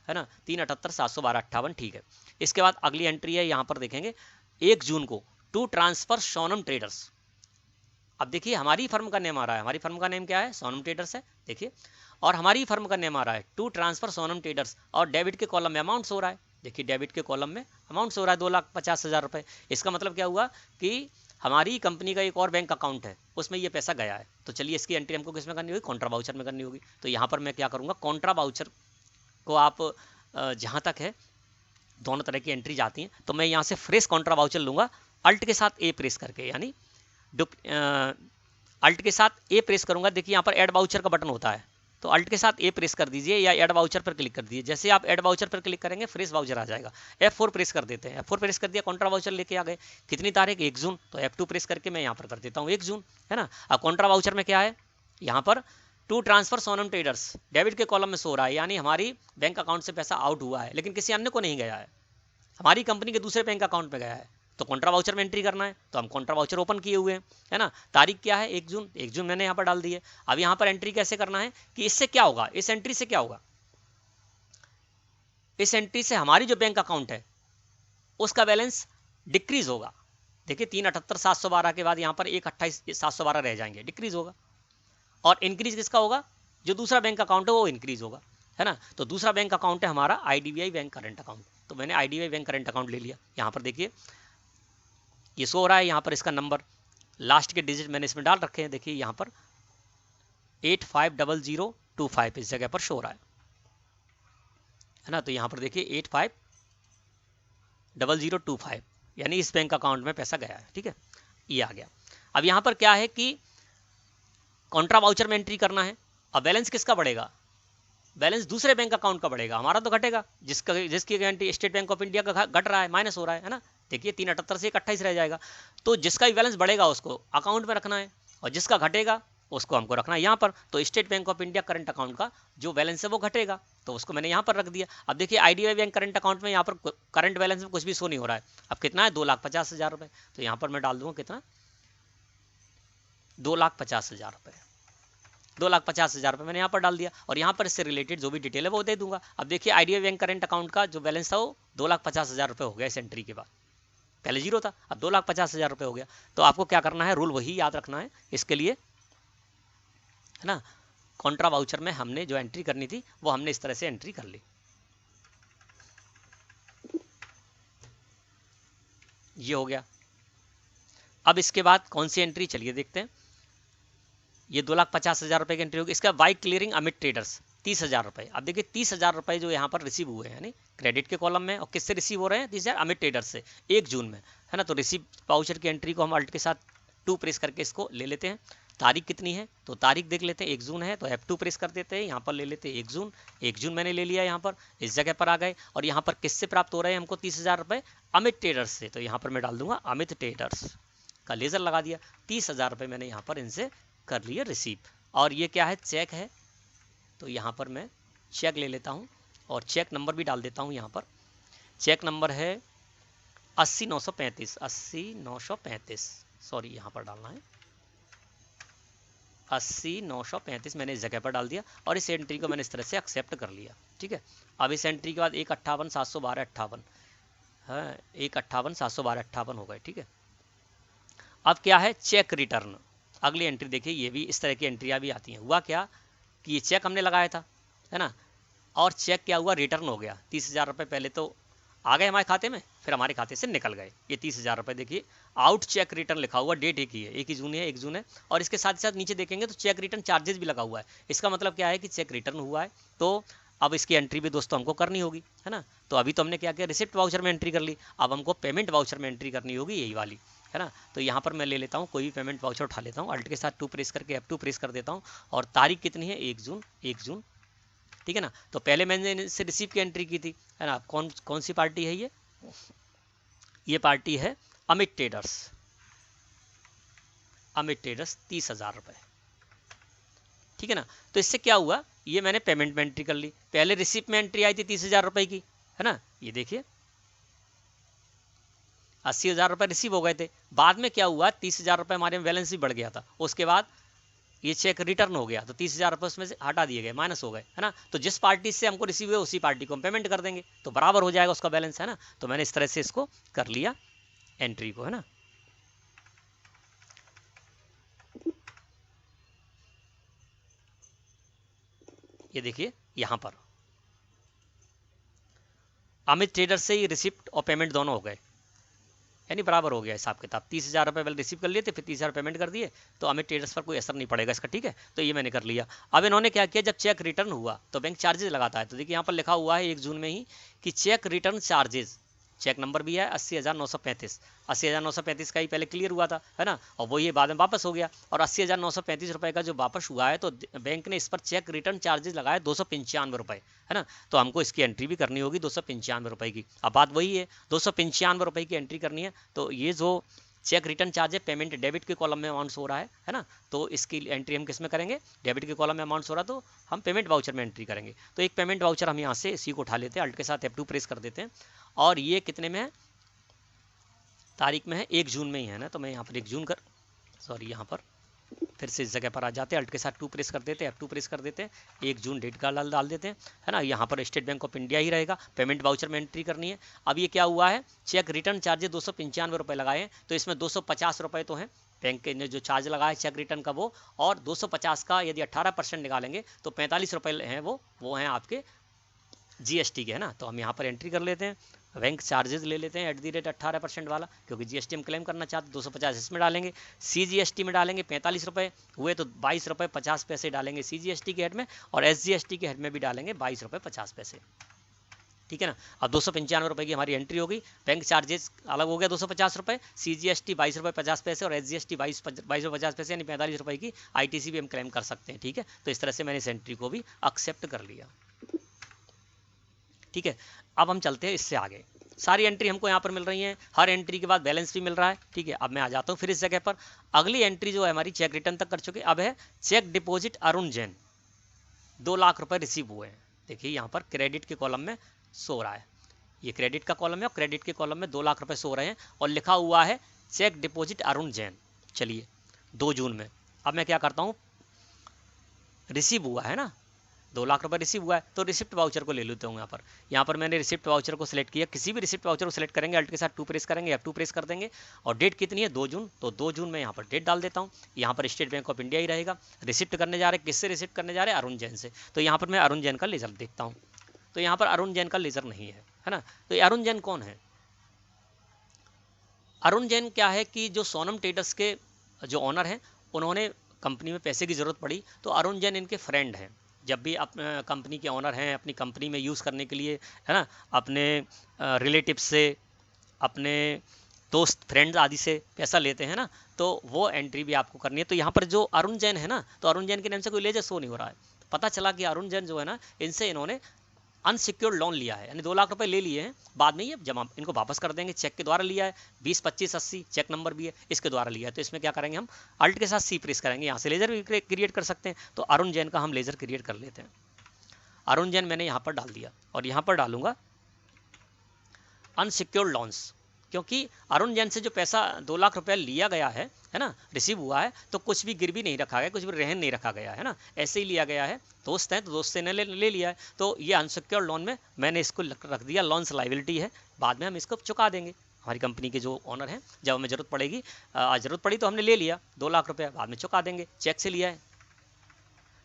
है ना, 3,78,712,58, ठीक है। इसके बाद अगली एंट्री है, यहाँ पर देखेंगे 1 जून को टू ट्रांसफर सोनम ट्रेडर्स। अब देखिए हमारी फर्म का नेम आ रहा है, हमारी फर्म का नेम क्या है, सोनम ट्रेडर्स है, देखिए। और हमारी फर्म का नेम आ रहा है टू ट्रांसफर सोनम ट्रेडर्स, और डेबिट के कॉलम में अमाउंट हो रहा है, देखिए डेबिट के कॉलम में अमाउंट हो रहा है 2,50,000 रुपये। इसका मतलब क्या हुआ कि हमारी कंपनी का एक और बैंक अकाउंट है, उसमें ये पैसा गया है। तो चलिए इसकी एंट्री हमको किस में करनी होगी, कॉन्ट्रा वाउचर में करनी होगी। तो यहाँ पर मैं क्या करूँगा, कॉन्ट्रा वाउचर को आप जहाँ तक है दोनों तरह की एंट्री जाती हैं, तो मैं यहाँ से फ्रेश कॉन्ट्रा वाउचर लूँगा, अल्ट के साथ ए प्रेस करके, यानी अल्ट के साथ ए प्रेस करूँगा। देखिए यहाँ पर ऐड वाउचर का बटन होता है, तो अल्ट के साथ ए प्रेस कर दीजिए या ऐड वाउचर पर क्लिक कर दीजिए। जैसे आप ऐड वाउचर पर क्लिक करेंगे फ्रेश वाउचर आ जाएगा। F4 प्रेस कर देते हैं, F4 प्रेस कर दिया, कॉन्ट्रा वाउचर लेके आ गए। कितनी तारीख, 1 जून, तो F2 प्रेस करके मैं यहाँ पर कर देता हूँ 1 जून, है ना। अब कॉन्ट्रा वाउचर में क्या है, यहाँ पर to transfer Sonam traders debit के कॉलम में सो रहा है, यानी हमारी बैंक अकाउंट से पैसा आउट हुआ है, लेकिन किसी अन्य को नहीं गया है, हमारी कंपनी के दूसरे बैंक अकाउंट में गया है। तो कॉन्ट्रा वाउचर में एंट्री करना है, तो हम कॉन्ट्रा वाउचर ओपन किए हुए हैं, है ना। तारीख क्या है, 1 जून, 1 जून मैंने यहाँ पर डाल दी है। अब यहाँ पर एंट्री कैसे करना है कि इससे क्या होगा, इस एंट्री से क्या होगा, इस एंट्री से हमारी जो बैंक अकाउंट है उसका बैलेंस डिक्रीज होगा। देखिए 3,78,712 के बाद यहाँ पर 1,28,712 रह जाएंगे, डिक्रीज होगा। और इंक्रीज किसका होगा, जो दूसरा बैंक अकाउंट है वो इंक्रीज होगा, है ना। तो दूसरा बैंक अकाउंट है हमारा IDBI बैंक करंट अकाउंट, तो मैंने IDBI बैंक करंट अकाउंट ले लिया। यहाँ पर देखिए ये शो हो रहा है, यहाँ पर इसका नंबर, लास्ट के डिजिट मैंने इसमें डाल रखे हैं, देखिए यहाँ पर 850025 इस जगह पर शो हो रहा है ना। तो यहाँ पर देखिए 850025, यानी इस बैंक अकाउंट में पैसा गया है, ठीक है, ये आ गया। अब यहाँ पर क्या है कि कॉन्ट्रा वाउचर में एंट्री करना है। अब बैलेंस किसका बढ़ेगा, बैलेंस दूसरे बैंक अकाउंट का बढ़ेगा, हमारा तो घटेगा, जिसकी guarantee state bank of India का घट रहा है, माइनस हो रहा है ना। देखिए 3,78 से 1,28 रह जाएगा। तो जिसका भी बैलेंस बढ़ेगा उसको अकाउंट में रखना है, और जिसका घटेगा उसको हमको रखना है यहाँ पर। तो state bank of India current account का जो बैलेंस है वो घटेगा, तो उसको मैंने यहाँ पर रख दिया। अब देखिए IDBI बैंक करंट अकाउंट में यहाँ पर करंट बैलेंस में कुछ भी शो नहीं हो रहा है। अब कितना है, 2,50,000 रुपये, तो यहाँ पर मैं डाल दूंगा कितना, 2,50,000 रुपये, 2,50,000 रुपये मैंने यहाँ पर डाल दिया। और यहाँ पर इससे रिलेटेड जो भी डिटेल है वो दे दूंगा। अब देखिए IDBI बैंक करंट अकाउंट का जो बैलेंस था वो 2,50,000 रुपये हो गया इस एंट्री के बाद, पहले 0 था, अब 2,50,000 रुपये हो गया। तो आपको क्या करना है, रूल वही याद रखना है इसके लिए, है ना। कॉन्ट्रा वाउचर में हमने जो एंट्री करनी थी वो हमने इस तरह से एंट्री कर ली, ये हो गया। अब इसके बाद कौन सी एंट्री, चलिए देखते हैं। ये 2,50,000 रुपये की एंट्री होगी। इसका बाई क्लियरिंग अमित ट्रेडर्स, 30,000 रुपये। अब देखिए 30,000 रुपये जो यहाँ पर रिसीव हुए हैं, यानी क्रेडिट के कॉलम में, और किससे रिसीव हो रहे हैं? 30,000 अमित ट्रेडर्स से 1 जून में, है ना। तो रिसीव वाउचर की एंट्री को हम अल्ट के साथ 2 प्रेस करके इसको ले लेते हैं। तारीख कितनी है? तो तारीख देख लेते हैं, 1 जून है तो F2 प्रेस कर देते हैं। यहाँ पर ले लेते हैं 1 जून। 1 जून मैंने ले लिया, यहाँ पर इस जगह पर आ गए। और यहाँ पर किससे प्राप्त हो रहे हैं हमको 30,000 रुपये? अमित ट्रेडर्स से। तो यहाँ पर मैं डाल दूंगा अमित ट्रेडर्स का लेजर लगा दिया। 30,000 रुपये मैंने यहाँ पर इनसे कर लिए रिसीव। और ये क्या है? चेक है। तो यहाँ पर मैं चेक ले लेता हूँ और चेक नंबर भी डाल देता हूँ। यहाँ पर चेक नंबर है 80,935, 80,935, सॉरी यहाँ पर डालना है 80,935, मैंने इस जगह पर डाल दिया और इस एंट्री को मैंने इस तरह से एक्सेप्ट कर लिया। ठीक है। अब इस एंट्री के बाद 1,58,712 है, 1,58,712 हो गए। ठीक है। अब क्या है? Check return. अगली एंट्री देखिए, ये भी इस तरह की एंट्रियाँ भी आती हैं। हुआ क्या कि ये चेक हमने लगाया था, है ना, और चेक क्या हुआ? रिटर्न हो गया। 30,000 रुपये पहले तो आ गए हमारे खाते में, फिर हमारे खाते से निकल गए ये 30,000 रुपये। देखिए आउट चेक रिटर्न लिखा हुआ, डेट एक ही है, 1 जून है, 1 जून है। और इसके साथ साथ नीचे देखेंगे तो चेक रिटर्न चार्जेस भी लगा हुआ है। इसका मतलब क्या है कि चेक रिटर्न हुआ है। तो अब इसकी एंट्री भी दोस्तों हमको करनी होगी, है ना। तो अभी तो हमने क्या किया? रिसिप्ट वाउचर में एंट्री कर ली। अब हमको पेमेंट वाउचर में एंट्री करनी होगी, यही वाली, है ना। तो यहाँ पर मैं ले लेता हूँ, कोई भी पेमेंट वाउचर उठा लेता हूँ, अल्ट के साथ 2 प्रेस करके F2 प्रेस कर देता हूँ। और तारीख कितनी है? 1 जून, 1 जून। ठीक है ना। तो पहले मैंने इनसे रिसीव की एंट्री की थी, है ना। कौन सी पार्टी है ये पार्टी है अमित ट्रेडर्स। अमित ट्रेडर्स 30,000 रुपये। ठीक है ना। तो इससे क्या हुआ? ये मैंने पेमेंट में एंट्री कर ली। पहले रिसिप्ट में एंट्री आई थी 30,000 रुपये की, है ना। ये देखिए 80,000 रुपये रिसीव हो गए थे। बाद में क्या हुआ? 30,000 रुपये हमारे में बैलेंस भी बढ़ गया था। उसके बाद ये चेक रिटर्न हो गया तो 30,000 रुपये उसमें से हटा दिए गए, माइनस हो गए, है ना। तो जिस पार्टी से हमको रिसीव हुए उसी पार्टी को हम पेमेंट कर देंगे, तो बराबर हो जाएगा उसका बैलेंस, है ना। तो मैंने इस तरह से इसको कर लिया एंट्री को, है ना। ये देखिए यहाँ पर अमित ट्रेडर से ही रिसिप्ट और पेमेंट दोनों हो गए, यानी बराबर हो गया हिसाब किताब। 30,000 रुपये पहले रिसीव कर लिए थे, फिर 30,000 पेमेंट कर दिए, तो अमित ट्रेडर्स पर कोई असर नहीं पड़ेगा इसका। ठीक है। तो ये मैंने कर लिया। अब इन्होंने क्या किया? जब चेक रिटर्न हुआ तो बैंक चार्जेस लगाता है। तो देखिए यहाँ पर लिखा हुआ है 1 जून में ही कि cheque return charges, cheque number भी है 80,935, 80,935 का ही पहले क्लियर हुआ था, है ना। और वो ये बाद में वापस हो गया। और 80,935 रुपये का जो वापस हुआ है तो बैंक ने इस पर चेक रिटर्न चार्जेस लगाए 295 रुपये, है ना। तो हमको इसकी एंट्री भी करनी होगी 295 रुपये की। अब बात वही है, 295 रुपये की एंट्री करनी है। तो ये जो चेक रिटर्न चार्ज है पेमेंट डेबिट के कॉलम में अमाउंट हो रहा है ना। तो इसकी एंट्री हम किस में करेंगे? डेबिट के कॉलम में अमाउंट हो रहा है तो हम पेमेंट वाउचर में एंट्री करेंगे। तो एक पेमेंट वाउचर हम यहाँ से इसी को उठा लेते हैं, अल्ट के साथ F2 प्रेस कर देते हैं। और ये कितने में है? तारीख में है 1 जून में ही है ना। तो मैं यहाँ पर 1 जून कर, सॉरी यहाँ पर फिर से इस जगह पर आ जाते हैं, अल्ट के साथ 2 प्रेस कर देते हैं, F2 प्रेस कर देते हैं, 1 जून डेट का डाल देते हैं, है ना। यहाँ पर स्टेट बैंक ऑफ इंडिया ही रहेगा, पेमेंट वाउचर में एंट्री करनी है। अब ये क्या हुआ है? चेक रिटर्न चार्जेस 295 रुपये लगाए हैं, तो इसमें 250 रुपये तो हैं बैंक ने जो चार्ज लगाया है चेक रिटर्न का वो, और 250 का यदि 18% निकालेंगे तो 45 रुपये हैं वो हैं आपके GST के, है ना। तो हम यहाँ पर एंट्री कर लेते हैं, बैंक चार्जेस ले लेते हैं @18% वाला, क्योंकि GST हम क्लेम करना चाहते हैं। 250 इसमें डालेंगे, CGST में डालेंगे 45 रुपये हुए तो 22 रुपये 50 पैसे डालेंगे CGST के हेड में, और SGST के हेड में भी डालेंगे 22 रुपये 50 पैसे। ठीक है ना। अब 295 रुपये की हमारी एंट्री होगी। बैंक चार्जेस अलग हो गया 250 रुपये, CGST 22 रुपये 50 पैसे और SGST 22 रुपये 50 पैसे, यानी 45 रुपये की ITC भी हम क्लेम कर सकते हैं। ठीक है। तो इस तरह से मैंने इस एंट्री को भी एक्सेप्ट कर लिया। ठीक है। अब हम चलते हैं इससे आगे। सारी एंट्री हमको यहाँ पर मिल रही है, हर एंट्री के बाद बैलेंस भी मिल रहा है। ठीक है। अब मैं आ जाता हूँ फिर इस जगह पर। अगली एंट्री जो है हमारी चेक रिटर्न तक कर चुके, अब है चेक डिपॉजिट अरुण जैन, 2 लाख रुपए रिसीव हुए हैं। देखिए यहाँ पर क्रेडिट के कॉलम में सो रहा है, ये क्रेडिट का कॉलम है और क्रेडिट के कॉलम में 2 लाख रुपए सो रहे हैं और लिखा हुआ है चेक डिपॉजिट अरुण जैन। चलिए 2 जून में। अब मैं क्या करता हूँ, रिसीव हुआ है ना, 2 लाख रुपए रिसीव हुआ है तो रिसिप्ट वाउचर को ले लेते हूँ। यहाँ पर मैंने रिसिप्ट वाउचर को सिलेक्ट किया, किसी भी रिसिप्ट वाउचर को सिलेक्ट करेंगे, अल्ट के साथ 2 प्रेस करेंगे, F2 प्रेस कर देंगे, और डेट कितनी है 2 जून, तो 2 जून में यहाँ पर डेट डाल देता हूँ। यहाँ पर स्टेट बैंक ऑफ इंडिया ही रहेगा। रिसिप्ट करने जा रहे हैं, किससे रिसिप्ट करने जा रहे हैं? अरुण जैन से। तो यहाँ पर मैं अरुण जैन का लेजर देखता हूँ, तो यहाँ पर अरुण जैन का लेजर नहीं है ना। तो अरुण जैन कौन है? अरुण जैन क्या है कि जो सोनम ट्रेडर्स के जो ऑनर हैं, उन्होंने कंपनी में पैसे की ज़रूरत पड़ी तो अरुण जैन इनके फ्रेंड हैं, जब भी अपने कंपनी के ऑनर हैं, अपनी कंपनी में यूज़ करने के लिए, है ना, अपने रिलेटिव से, अपने दोस्त फ्रेंड्स आदि से पैसा लेते हैं ना, तो वो एंट्री भी आपको करनी है। तो यहाँ पर जो अरुण जैन है ना, तो अरुण जैन के नाम से कोई लेजर शो नहीं हो रहा है। तो पता चला कि अरुण जैन जो है ना, इनसे इन्होंने अनसिक्योर्ड लोन लिया है, यानी 2 लाख रुपए ले लिए हैं, बाद में ये जमा इनको वापस कर देंगे। चेक के द्वारा लिया है, 20 25 80 चेक नंबर भी है, इसके द्वारा लिया है। तो इसमें क्या करेंगे, हम अल्ट के साथ सी प्रेस करेंगे, यहाँ से लेजर भी क्रिएट कर सकते हैं। तो अरुण जैन का हम लेजर क्रिएट कर लेते हैं। अरुण जैन मैंने यहाँ पर डाल दिया और यहाँ पर डालूंगा अनसिक्योर्ड लोन्स, क्योंकि अरुण जैन से जो पैसा 2 लाख रुपया लिया गया है ना, रिसीव हुआ है, तो कुछ भी गिरवी नहीं रखा गया, कुछ भी रहन नहीं रखा गया है ना, ऐसे ही लिया गया है। दोस्त हैं तो दोस्त से ने ले लिया है, तो ये अनसिक्योर्ड लोन में मैंने इसको रख दिया लॉन्स लाइबिलिटी है, बाद में हम इसको चुका देंगे। हमारी कंपनी के जो ऑनर हैं, जब हमें ज़रूरत पड़ेगी, ज़रूरत पड़ी तो हमने ले लिया 2 लाख रुपया, बाद में चुका देंगे, चेक से लिया है।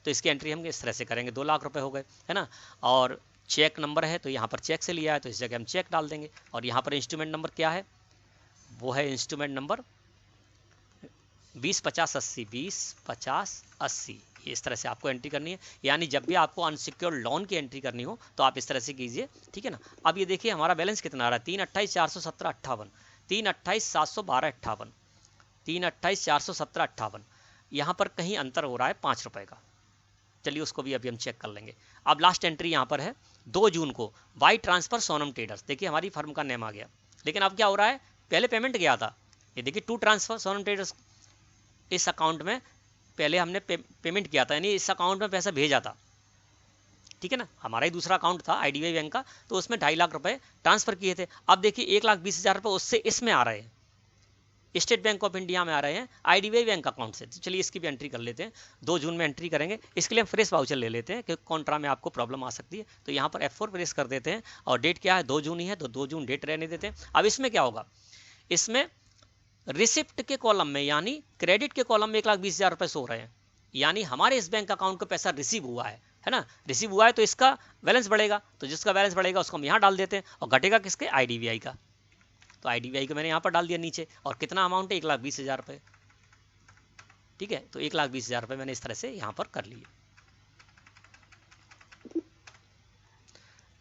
तो इसकी एंट्री हम इस तरह से करेंगे, 2 लाख रुपए हो गए, है ना। और चेक नंबर है तो यहाँ पर चेक से लिया है, तो इस जगह हम चेक डाल देंगे। और यहाँ पर इंस्ट्रूमेंट नंबर क्या है, वो है इंस्ट्रूमेंट नंबर 20 50 80, 20 50 80। इस तरह से आपको एंट्री करनी है, यानी जब भी आपको अनसिक्योर्ड लोन की एंट्री करनी हो तो आप इस तरह से कीजिए, ठीक है ना। अब ये देखिए हमारा बैलेंस कितना आ रहा है, 328 417 58, 328 712 58, 328 417 58। यहाँ पर कहीं अंतर हो रहा है 5 रुपए का, चलिए उसको भी अभी हम चेक कर लेंगे। अब लास्ट एंट्री यहाँ पर है 2 जून को, वाई ट्रांसफर सोनम ट्रेडर्स, देखिए हमारी फर्म का नेम आ गया। लेकिन अब क्या हो रहा है, पहले पेमेंट गया था, ये देखिए टू ट्रांसफर सोनम ट्रेडर्स, इस अकाउंट में पहले हमने पेमेंट किया था, यानी इस अकाउंट में पैसा भेजा था, ठीक है ना। हमारा ही दूसरा अकाउंट था IDBI बैंक का, तो उसमें 2.5 लाख रुपए ट्रांसफर किए थे। अब देखिए 1,20,000 रुपये उससे इसमें आ रहे हैं, स्टेट बैंक ऑफ इंडिया में आ रहे हैं IDBI बैंक अकाउंट से। तो चलिए इसकी भी एंट्री कर लेते हैं, 2 जून में एंट्री करेंगे। इसके लिए हम फ्रेश वाउचर ले लेते हैं, क्योंकि कॉन्ट्रा में आपको प्रॉब्लम आ सकती है। तो यहाँ पर F4 प्रेस कर देते हैं, और डेट क्या है, 2 जून ही है, तो 2 जून डेट रहने देते हैं। अब इसमें क्या होगा, इसमें रिसिप्ट के कॉलम में, यानी क्रेडिट के कॉलम में 1,20,000 रुपये सो रहे हैं, यानी हमारे इस बैंक अकाउंट को पैसा रिसीव हुआ है ना, रिसीव हुआ है, तो इसका बैलेंस बढ़ेगा। तो जिसका बैलेंस बढ़ेगा उसको हम यहाँ डाल देते हैं, और घटेगा किसके, IDBI का। तो IDBI को मैंने यहाँ पर डाल दिया नीचे, और कितना अमाउंट है, 1,20,000 रुपये, ठीक है। तो 1,20,000 रुपये मैंने इस तरह से यहाँ पर कर लिए।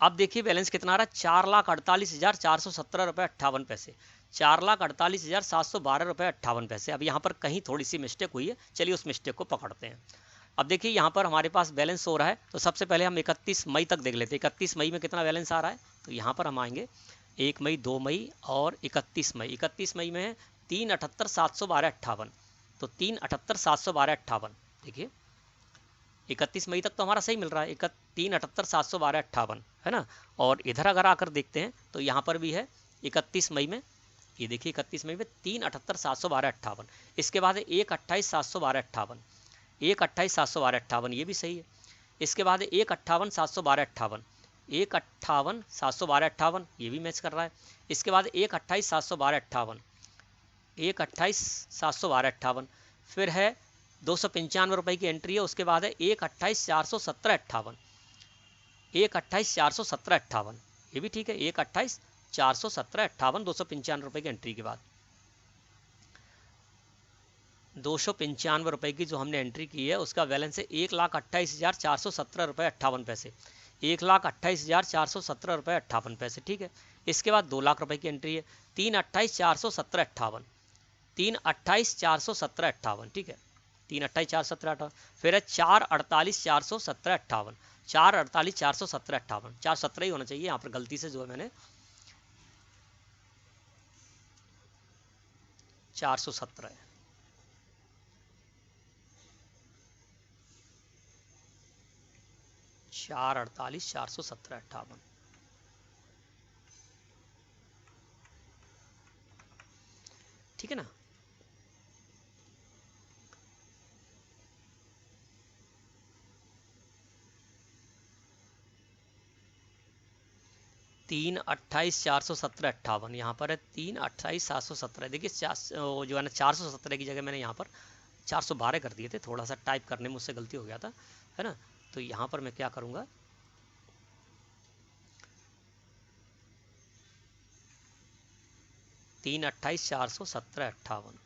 अब देखिए बैलेंस कितना आ रहा है, 4,48,417 रुपये 58 पैसे, 4,48,712 रुपये 58 पैसे। अब यहाँ पर कहीं थोड़ी सी मिस्टेक हुई है, चलिए उस मिस्टेक को पकड़ते हैं। अब देखिए यहाँ पर हमारे पास बैलेंस हो रहा है, तो सबसे पहले हम 31 मई तक देख लेते हैं, 31 मई में कितना बैलेंस आ रहा है। तो यहाँ पर हम आएंगे 1 मई, 2 मई और 31 मई। 31 मई में है 3,78,712 58, तो 3,78,712 58। देखिए 31 मई तक तो हमारा सही मिल रहा है, 3,78,712 58, है ना। और इधर अगर आकर देखते हैं तो यहाँ पर भी है 31 मई में, ये देखिए 31 मई में 3,78,712 58। इसके बाद है 1,28,712 58, 1,28,712 58, ये भी सही है। इसके बाद है 1,58,712 58, 1,58,712 58, ये भी मैच कर रहा है। इसके बाद 1,28,712 58, 1,28,712 58। फिर है 295 रुपये की एंट्री है, उसके बाद है 1,28,417 58, 1,28,417 58, ये भी ठीक है, 1,28,417 58, 295 रुपये की एंट्री के बाद 295 रुपये की जो हमने एंट्री की है, उसका बैलेंस है 1,28,417 रुपये 58 पैसे, 1,28,417 रुपये 58 पैसे, ठीक है। इसके बाद 2 लाख रुपए की एंट्री है, 3,28,417 58, 3,28,417 58, ठीक है, 3,28,417 58। फिर है 4,48,417 58, 4,48,417 58, 417 ही होना चाहिए, यहाँ पर गलती से जो है मैंने 417 है। चार 417 58, ठीक है ना। तीन 28,417 58, यहाँ पर है 3,28,717। देखिए जो है ना 417 की जगह मैंने यहाँ पर 412 कर दिए थे, थोड़ा सा टाइप करने में मुझसे गलती हो गया था, है ना। तो यहाँ पर मैं क्या करूँगा, तीन 28,417 58,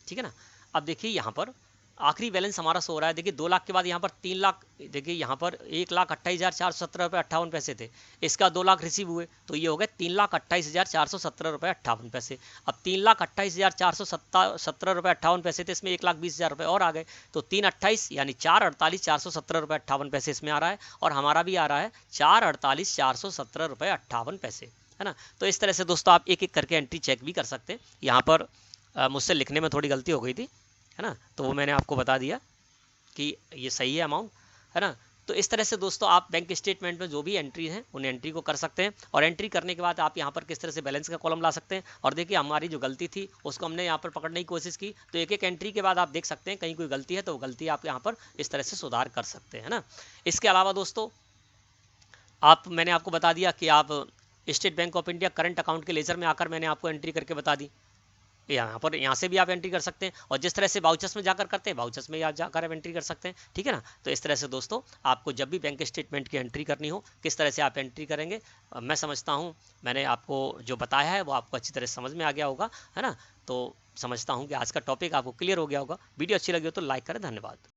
ठीक है ना। अब देखिए यहाँ पर आखिरी बैलेंस हमारा सो रहा है, देखिए 2 लाख के बाद यहाँ पर 3 लाख, देखिए यहाँ पर 1,28,417 रुपये थे, इसका 2 लाख रिसीव हुए तो ये हो गए 3,28,417 रुपये 58 पैसे। अब 3,28,417 रुपये 58 पैसे थे, इसमें 1,20,000 रुपये और आ गए, तो 3,28 यानी 4,48,417 रुपये 58 पैसे इसमें आ रहा है, और हमारा भी आ रहा है 4,48,417 रुपये 58 पैसे, है ना। तो इस तरह से दोस्तों आप एक एक करके एंट्री चेक भी कर सकते हैं। यहाँ पर मुझसे लिखने में थोड़ी गलती हो गई थी, है ना, तो वो मैंने आपको बता दिया कि ये सही है अमाउंट, है ना। तो इस तरह से दोस्तों आप बैंक स्टेटमेंट में जो भी एंट्री हैं उन एंट्री को कर सकते हैं, और एंट्री करने के बाद आप यहाँ पर किस तरह से बैलेंस का कॉलम ला सकते हैं। और देखिए हमारी जो गलती थी उसको हमने यहाँ पर पकड़ने की कोशिश की, तो एक एक एंट्री के बाद आप देख सकते हैं कहीं कोई गलती है तो वो गलती आप यहाँ पर इस तरह से सुधार कर सकते हैं, है ना। इसके अलावा दोस्तों मैंने आपको बता दिया कि आप state bank of India current account के लेजर में आकर मैंने आपको एंट्री करके बता दी, यहाँ से भी आप एंट्री कर सकते हैं, और जिस तरह से वाउचर्स में जाकर करते हैं वाउचर्स में आप जाकर आप एंट्री कर सकते हैं, ठीक है ना। तो इस तरह से दोस्तों आपको जब भी बैंक स्टेटमेंट की एंट्री करनी हो किस तरह से आप एंट्री करेंगे, मैं समझता हूँ मैंने आपको जो बताया है वो आपको अच्छी तरह समझ में आ गया होगा, है ना। तो समझता हूँ कि आज का टॉपिक आपको क्लियर हो गया होगा। वीडियो अच्छी लगी हो तो लाइक करें। धन्यवाद।